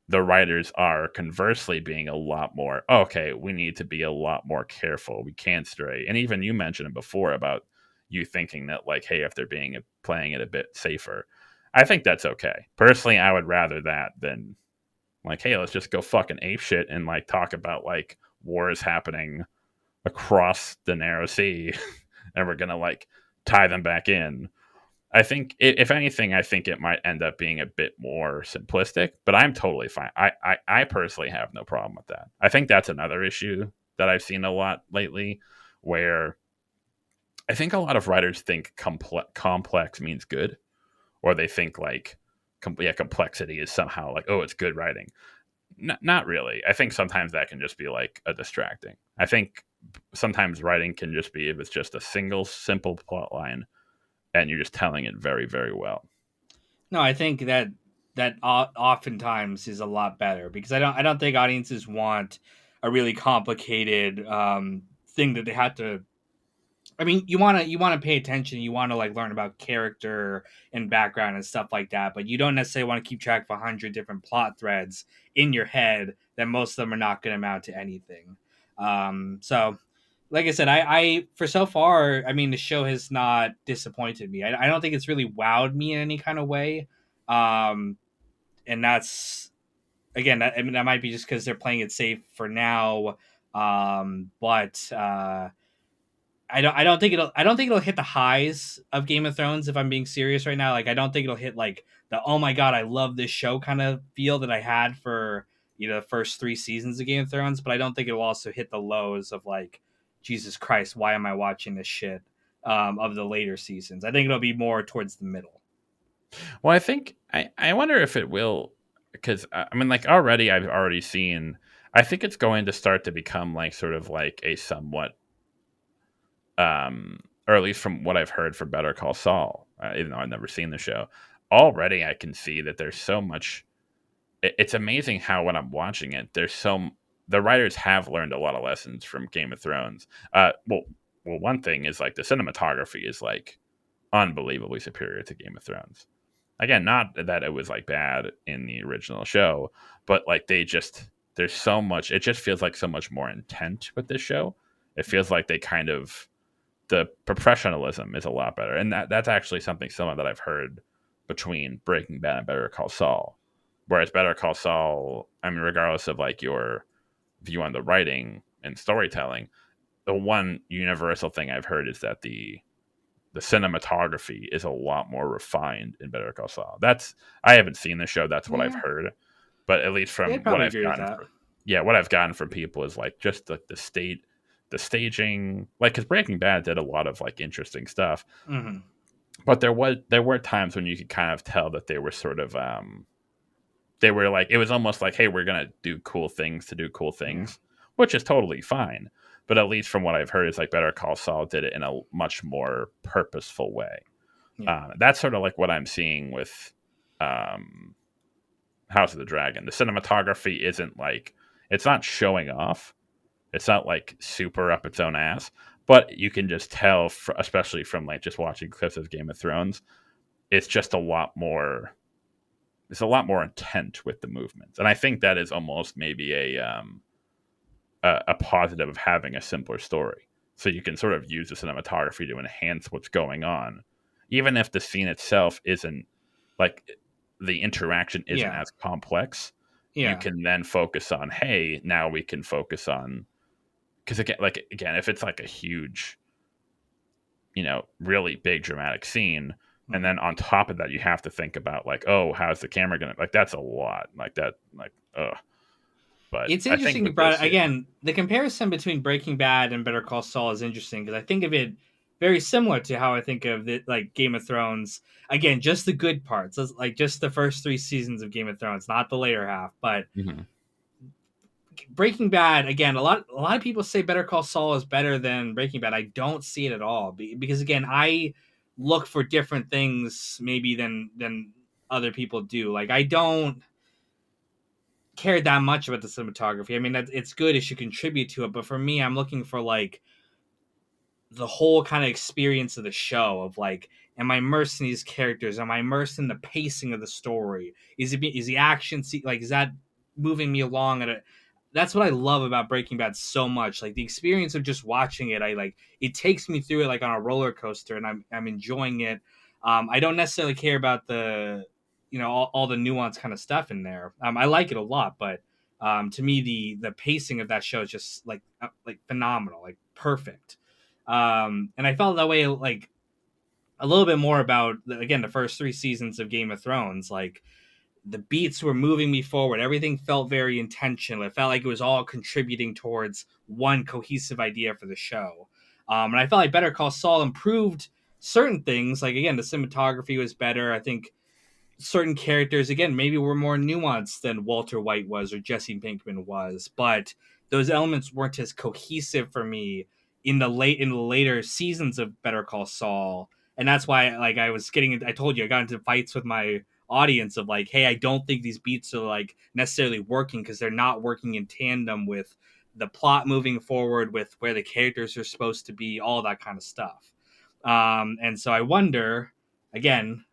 The writers are conversely being a lot more, okay, we need to be a lot more careful. We can't stray. And even you mentioned it before about you thinking that, like, hey, if they're playing it a bit safer, I think that's okay. Personally, I would rather that than like, hey, let's just go fucking ape shit and like talk about like wars happening across the narrow sea and we're gonna like tie them back in. I think, if anything, I think it might end up being a bit more simplistic, but I'm totally fine. I personally have no problem with that. I think that's another issue that I've seen a lot lately, where I think a lot of writers think complex means good, or they think like complexity is somehow like, oh, it's good writing. Not really. I think sometimes that can just be like a distracting. I think sometimes writing can just be, if it's just a single simple plot line and you're just telling it very, very well. No, I think that oftentimes is a lot better because I don't think audiences want a really complicated thing that they have to. I mean, you want to pay attention. You want to like learn about character and background and stuff like that. But you don't necessarily want to keep track of 100 different plot threads in your head that most of them are not going to amount to anything. So, like I said, I for so far, I mean, the show has not disappointed me. I don't think it's really wowed me in any kind of way. Um, and that's again, I mean, that might be just because they're playing it safe for now. But I don't think it'll hit the highs of Game of Thrones if I'm being serious right now. Like I don't think it'll hit like the oh my god, I love this show kind of feel that I had for the first 3 seasons of Game of Thrones, but I don't think it will also hit the lows of like Jesus Christ, why am I watching this shit of the later seasons. I think it'll be more towards the middle. Well, I think I wonder if it will, because I mean, like already I've already seen. I think it's going to start to become like sort of like a somewhat, or at least from what I've heard for Better Call Saul, even though I've never seen the show. Already, I can see that there's so much. It's amazing how when I'm watching it, the writers have learned a lot of lessons from Game of Thrones. Well, one thing is like the cinematography is like unbelievably superior to Game of Thrones. Again, not that it was like bad in the original show, but like there's so much. It just feels like so much more intent with this show. It feels like they kind of the professionalism is a lot better, and that's actually something similar that I've heard between Breaking Bad and Better Call Saul. Whereas Better Call Saul, I mean, regardless of like your view on the writing and storytelling, the one universal thing I've heard is that the cinematography is a lot more refined in Better Call Saul. That's I haven't seen the show. That's what I've Yeah, heard, but at least yeah, from I'd what probably I've agree with gotten that. from what I've gotten from people is like just the staging, like because Breaking Bad did a lot of like interesting stuff, Mm-hmm. but there were times when you could kind of tell that they were sort of they were like it was almost like, hey, we're gonna do cool things to do cool Yeah, things, which is totally fine. But at least from what I've heard, is like Better Call Saul did it in a much more purposeful way. yeah, That's sort of like what I'm seeing with um, House of the Dragon. The cinematography isn't like it's not showing off. It's not like super up its own ass, but you can just tell, especially from like just watching clips of Game of Thrones, it's just a lot more. It's a lot more intent with the movements, and I think that is almost maybe a positive of having a simpler story. So you can sort of use the cinematography to enhance what's going on, even if the scene itself isn't like the interaction isn't yeah, as complex. You yeah. can then focus on, hey, now we can focus on because again, if it's like a huge, really big dramatic scene, and Mm-hmm. then on top of that, you have to think about like, oh, how's the camera gonna like? That's a lot, like that, like, ugh. But It's I think interesting you with brought this, it again. The comparison between Breaking Bad and Better Call Saul is interesting because I think of it very similar to how I think of it, like Game of Thrones. Again, just the good parts, like just the first 3 seasons of Game of Thrones, not the later half. But Mhm. Breaking Bad, again, a lot of people say Better Call Saul is better than Breaking Bad. I don't see it at all because again, I look for different things maybe than other people do. Like I don't cared that much about the cinematography. I mean, it's good; it should contribute to it. But for me, I'm looking for like the whole kind of experience of the show of like, am I immersed in these characters? Am I immersed in the pacing of the story? Is the action like, is that moving me along at a, that's what I love about Breaking Bad so much. Like the experience of just watching it, I like, it takes me through it like on a roller coaster, and I'm enjoying it. I don't necessarily care about the, all the nuance kind of stuff in there. I like it a lot, but to me the pacing of that show is just like phenomenal, like perfect. And I felt that way like a little bit more about, again, the first three seasons of Game of Thrones. Like the beats were moving me forward. Everything felt very intentional. It felt like it was all contributing towards one cohesive idea for the show. And I felt like Better Call Saul improved certain things. Like again, the cinematography was better. I think certain characters, again, maybe were more nuanced than Walter White was or Jesse Pinkman was, but those elements weren't as cohesive for me in the later seasons of Better Call Saul. And that's why, like, I told you, I got into fights with my audience of like, hey, I don't think these beats are like necessarily working because they're not working in tandem with the plot moving forward, with where the characters are supposed to be, all that kind of stuff. And so I wonder, again,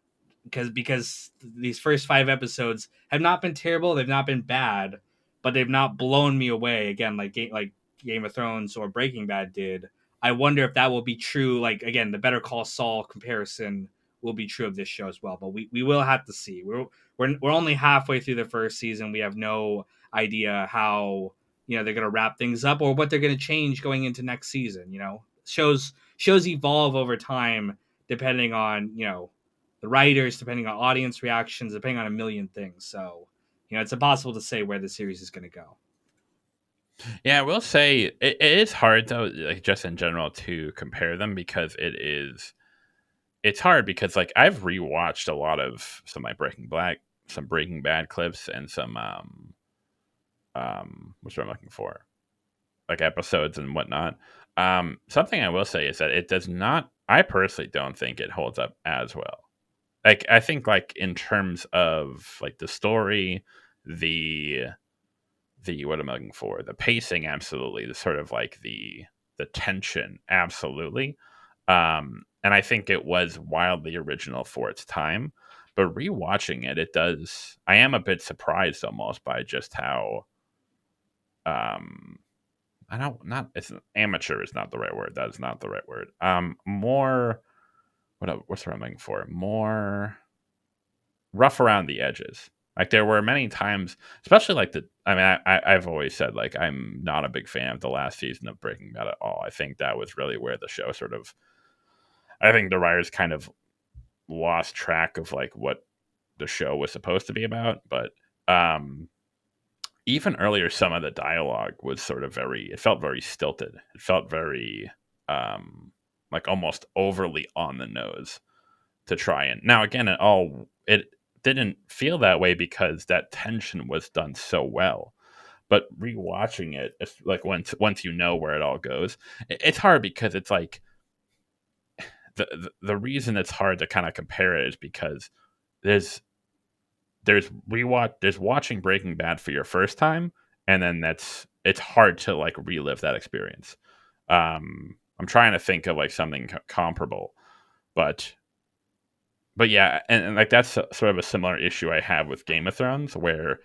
because these first five episodes have not been terrible, they've not been bad, but they've not blown me away again like Game of Thrones or Breaking Bad did. I wonder if that will be true. Like again, the Better Call Saul comparison will be true of this show as well. But we will have to see. We're only halfway through the first season. We have no idea how they're gonna wrap things up or what they're gonna change going into next season. Shows evolve over time depending on the writers, depending on audience reactions, depending on a million things. So, it's impossible to say where the series is going to go. Yeah, I will say it is hard though, like just in general, to compare them because it's hard because like I've rewatched a lot of some Breaking Bad clips and some what's what I'm looking for, like episodes and whatnot. Something I will say is that it does not. I personally don't think it holds up as well. Like I think like in terms of like the story, the what am I looking for? The pacing, absolutely. The sort of like the tension, absolutely. And I think it was wildly original for its time. But rewatching it, it does. I am a bit surprised almost by just how um I don't not it's amateur is not the right word. That is not the right word. More what's what I'm looking for? More rough around the edges. Like there were many times, especially like I mean, I've always said like I'm not a big fan of the last season of Breaking Bad at all. I think that was really where the show sort of, I think the writers kind of lost track of like what the show was supposed to be about. But um, even earlier, some of the dialogue was sort of it felt very stilted. It felt very like almost overly on the nose to try and now again it didn't feel that way because that tension was done so well, but rewatching it, it's like once you know where it all goes, it's hard because it's like the reason it's hard to kind of compare it is because there's there's watching Breaking Bad for your first time, and then it's hard to like relive that experience. I'm trying to think of like something comparable, but yeah, and like that's sort of a similar issue I have with Game of Thrones, where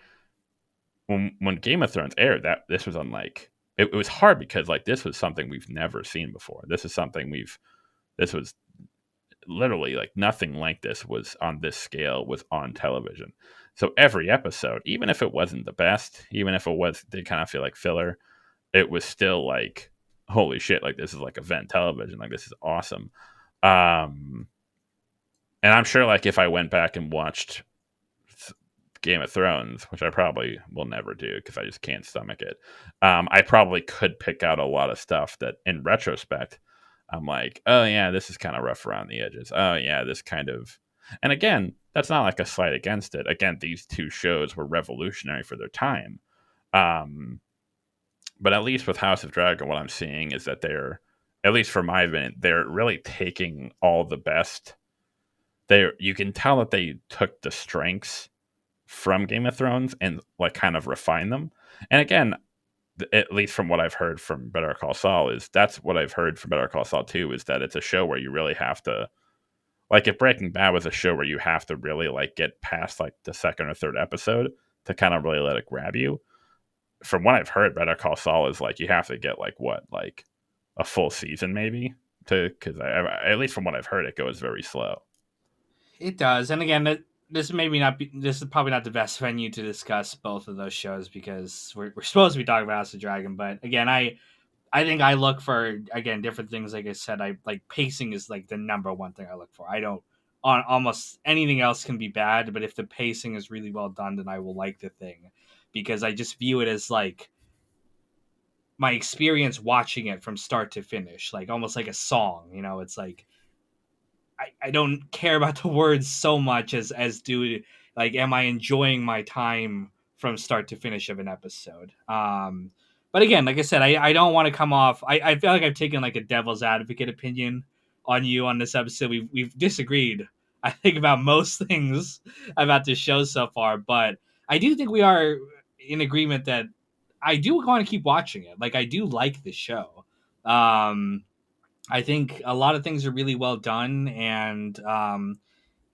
when Game of Thrones aired, that this was unlike it was hard because like this was something we've never seen before. This is something this was literally like nothing like this was on this scale was on television. So every episode, even if it wasn't the best, even if it was did kind of feel like filler, it was still like holy shit, like this is like event television, like this is awesome. Um and I'm sure like if I went back and watched Game of Thrones, which I probably will never do because I just can't stomach it, I probably could pick out a lot of stuff that in retrospect, I'm like, oh yeah, this is kind of rough around the edges. Oh yeah, this kind of. And again, that's not like a slight against it. Again, these two shows were revolutionary for their time. Um, but at least with House of Dragon, what I'm seeing is that they're, at least for my opinion, they're really taking all the best. You can tell that they took the strengths from Game of Thrones and like kind of refine them. And again, at least from what I've heard from Better Call Saul, is that's what I've heard from Better Call Saul too, is that it's a show where you really have to, like, if Breaking Bad was a show where you have to really like get past like the second or third episode to kind of really let it grab you. From what I've heard, Better Call Saul is like you have to get like what, like a full season maybe to, because at least from what I've heard, it goes very slow. It does, and again, this maybe not be. This is probably not the best venue to discuss both of those shows because we're supposed to be talking about House of Dragon. But again, I think I look for, again, different things. Like I said, I like pacing is like the number one thing I look for. I don't, on almost anything else can be bad, but if the pacing is really well done, then I will like the thing because I just view it as like my experience watching it from start to finish, like almost like a song. It's like I don't care about the words so much as do, like, am I enjoying my time from start to finish of an episode. But again, like I said, I don't want to come off. I feel like I've taken like a devil's advocate opinion on you on this episode. We've disagreed, I think, about most things about this show so far, but I do think we are in agreement that I do want to keep watching it. Like, I do like the show. I think a lot of things are really well done, and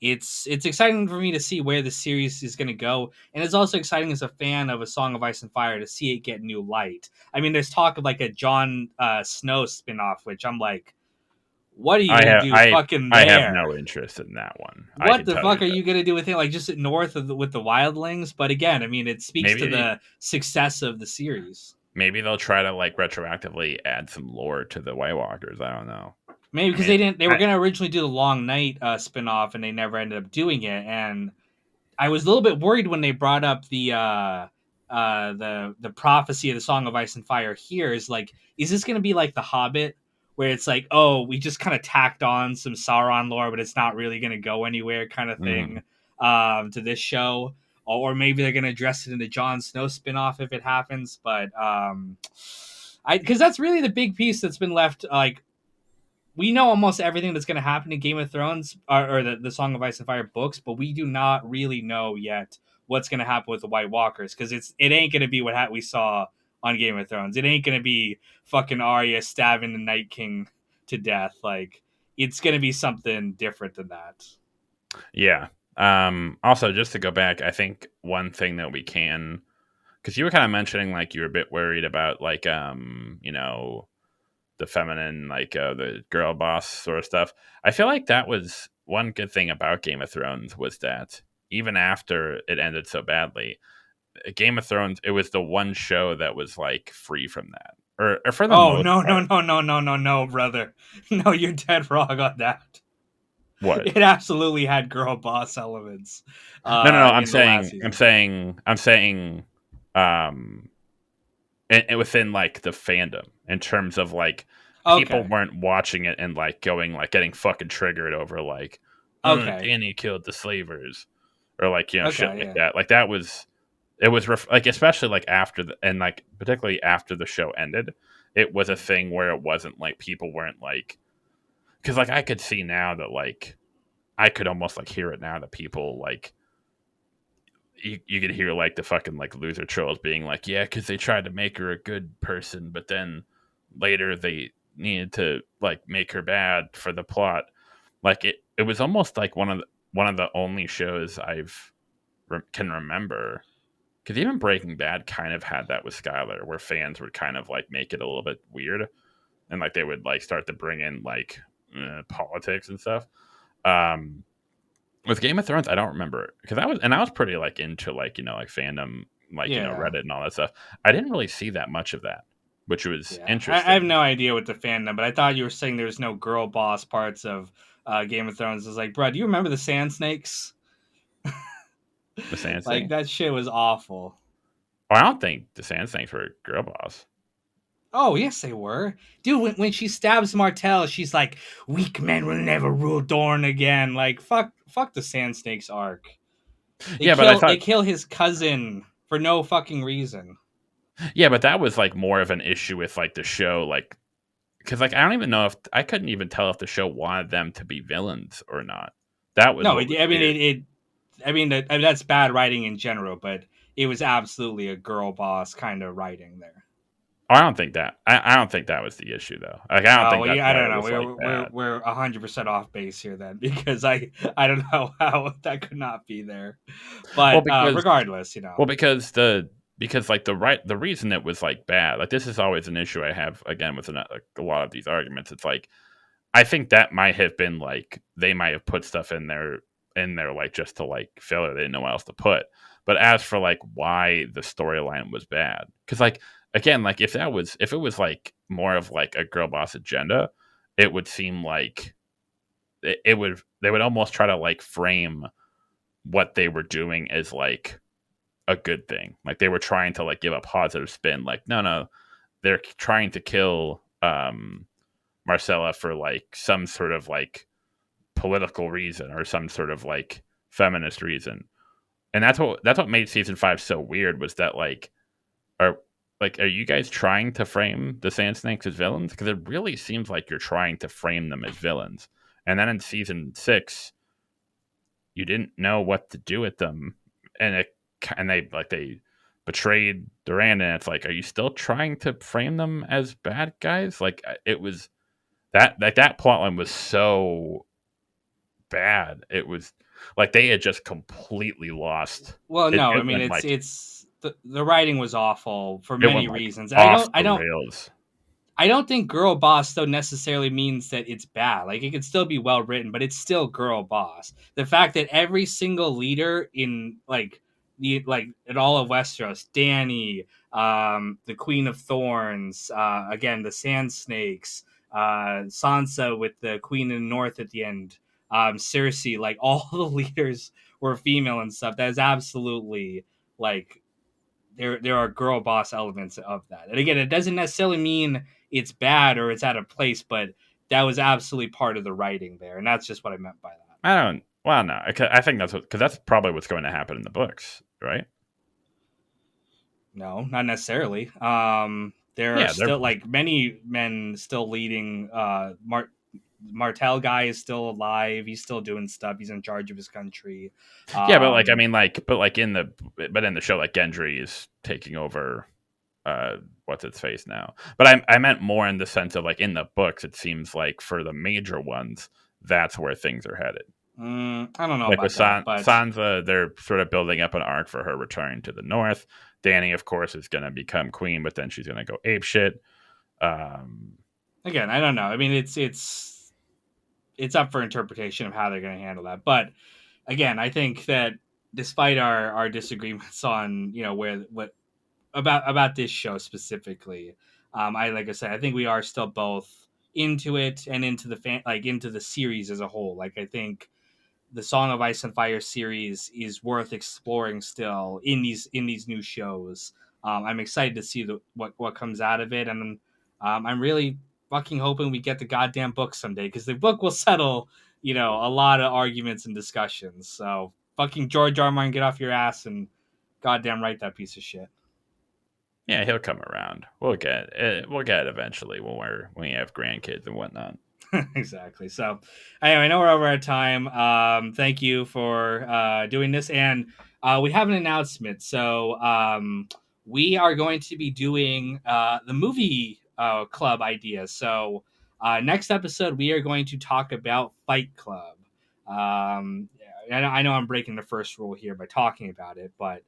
it's exciting for me to see where the series is going to go, and it's also exciting as a fan of A Song of Ice and Fire to see it get new light. I mean, there's talk of like a Jon Snow spinoff, which I'm like, what are you I gonna have do I fucking I have there? no interest in that one. I What can the tell you fuck are that. you gonna do with it? Like, just north of with the wildlings? But again, I mean, it speaks to Maybe the success of the series. maybe they'll try to like retroactively add some lore to the White Walkers. I don't know. Maybe I because mean, they didn't. They were I, gonna originally do the Long Night spinoff, and they never ended up doing it. And I was a little bit worried when they brought up the prophecy of the Song of Ice and Fire here. Is like, is this going to be like The Hobbit, where it's like, oh, we just kind of tacked on some Sauron lore, but it's not really going to go anywhere, kind of mm, thing, to this show, or maybe they're going to address it in the Jon Snow spinoff if it happens. But I because that's really the big piece that's been left, like, we know almost everything that's going to happen in Game of Thrones or the Song of Ice and Fire books, but we do not really know yet what's going to happen with the White Walkers because it ain't going to be what we saw on Game of Thrones. It ain't going to be fucking Arya stabbing the Night King to death. Like, it's going to be something different than that. yeah. Also, just to go back, I think one thing that we can, because you were kind of mentioning like you were a bit worried about like the feminine, like the girl boss sort of stuff. I feel like that was one good thing about Game of Thrones was that even after it ended so badly, Game of Thrones, it was the one show that was like free from that, or for the Oh, most no, no, part. no, no, no, no, no, brother. No, you're dead wrong on that. What? It absolutely had girl boss elements No. I'm in the last saying, season. um, and within like the fandom, in terms of like people Okay. weren't watching it and like going like getting fucking triggered over like, oh, Okay. Danny killed the slavers, or like shit Okay, like yeah. that. Like that was it was like especially like after the and like particularly after the show ended, it was a thing where it wasn't like people weren't like, because like I could see now that like I could almost like hear it now that people like you could hear like the fucking like loser trolls being like, yeah, because they tried to make her a good person, but then later they needed to like make her bad for the plot. Like it was almost like one of the only shows can remember, because even Breaking Bad kind of had that with Skylar, where fans would kind of like make it a little bit weird, and like they would like start to bring in like politics and stuff. Um, with Game of Thrones, I don't remember because I was pretty like into like like fandom, like Yeah. Reddit and all that stuff. I didn't really see that much of that, which was Yeah. I have interesting. no idea what the fandom, but I thought you were saying there's no girl boss parts of Game of Thrones. It's like, bro, do you remember the Sand Snakes? The Sand Like, Snakes. that shit was awful. Oh, I don't think the Sand Snakes were a girl boss. Oh, yes, they were. Dude, when she stabs Martell, she's like, weak men will never rule Dorne again. Like, fuck the Sand Snakes arc. They Yeah, but I kill they thought kill his cousin for no fucking reason. yeah, but that was like more of an issue with like the show, like because like I don't even know if I couldn't even tell if the show wanted them to be villains or not. That was No, what was I mean weird. I mean, that's bad writing in general, but it was absolutely a girl boss kind of writing there. Oh, I don't think that. I don't think that was the issue though. Like I don't Oh, think well, that's yeah, I why don't it know. was like bad. We're 100% off base here then, because I don't know how that could not be there, Well, but because regardless, you know. well because like the reason it was like bad. Like this is always an issue I have again with like, a lot of these arguments. It's like I think that might have been like they might have put stuff in there like just to like filler. They didn't know what else to put. But as for like why the storyline was bad, because like again, like if it was like more of like a girl boss agenda, it would seem like it would they would almost try to like frame what they were doing as like a good thing. Like they were trying to like give a positive spin. Like no, they're trying to kill Marcella for like some sort of like political reason or some sort of like feminist reason. And that's what made season 5 so weird was that are are you guys trying to frame the Sand Snakes as villains? Because it really seems like you're trying to frame them as villains. And then in season 6, you didn't know what to do with them, and they betrayed Durand, and it's like, are you still trying to frame them as bad guys? Like it was that plotline was so bad. It was like they had just completely lost. Well, It, no, I it mean went like it's the writing was awful for it went many like reasons. off the rails. I don't think girl boss though necessarily means that it's bad. Like it could still be well written, but it's still girl boss. The fact that every single leader in like in all of Westeros, Dany, the Queen of Thorns, again the Sand Snakes, Sansa with the Queen in the North at the end, Cersei, like all the leaders were female and stuff. That is absolutely like there are girl boss elements of that. And again, it doesn't necessarily mean it's bad or it's out of place, but that was absolutely part of the writing there, and that's just what I meant by that. I don't. Well, no, I think that's what because that's probably what's going to happen in the books, right? No, not necessarily. There are Yeah, they're still like many men still leading. Martell guy is still alive. He's still doing stuff. He's in charge of his country. yeah, but like I Um, mean, like but like in the show, like Gendry is taking over. What's its face now? But I meant more in the sense of like in the books, it seems like for the major ones, that's where things are headed. I don't know Like with about that, but Sansa, they're sort of building up an arc for her returning to the North. Dany, of course, is going to become queen, but then she's going to go ape shit. Um, again, I don't know. I mean, it's up for interpretation of how they're going to handle that. But again, I think that despite our disagreements on where what about this show specifically, I like I said, I think we are still both into it and into the into the series as a whole. Like I think the Song of Ice and Fire series is worth exploring still in these new shows. I'm excited to see what comes out of it, and I'm really fucking hoping we get the goddamn book someday because the book will settle a lot of arguments and discussions. So fucking George R. R. Martin, get off your ass and goddamn write that piece of shit. yeah, he'll come around. We'll get it eventually when we have grandkids and whatnot. Exactly. So, anyway, I know we're over our time. Thank you for doing this, and we have an announcement. So, we are going to be doing the movie club idea. So, next episode, we are going to talk about Fight Club. I know I'm breaking the first rule here by talking about it, but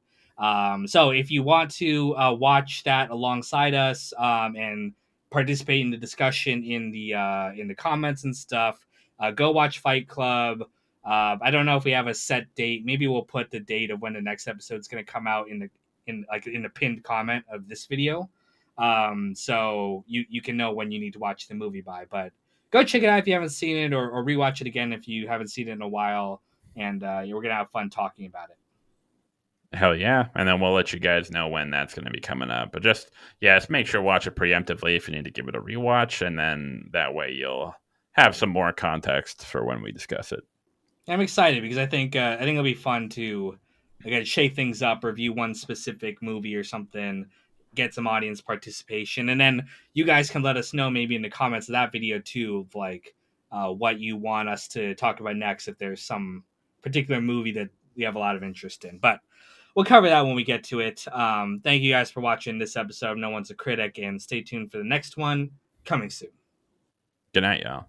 so if you want to watch that alongside us and participate in the discussion in the comments and stuff. Go watch Fight Club. I don't know if we have a set date. Maybe we'll put the date of when the next episode is going to come out in the pinned comment of this video, so you can know when you need to watch the movie by. But go check it out if you haven't seen it, or rewatch it again if you haven't seen it in a while. And we're gonna have fun talking about it. Hell yeah. And then we'll let you guys know when that's going to be coming up. But just make sure watch it preemptively if you need to give it a rewatch. And then that way you'll have some more context for when we discuss it. I'm excited because I think it'll be fun to again shake things up, review one specific movie or something, get some audience participation, and then you guys can let us know maybe in the comments of that video too, what you want us to talk about next. If there's some particular movie that we have a lot of interest in. But we'll cover that when we get to it. Thank you guys for watching this episode of No One's a Critic, and stay tuned for the next one coming soon. Good night, y'all.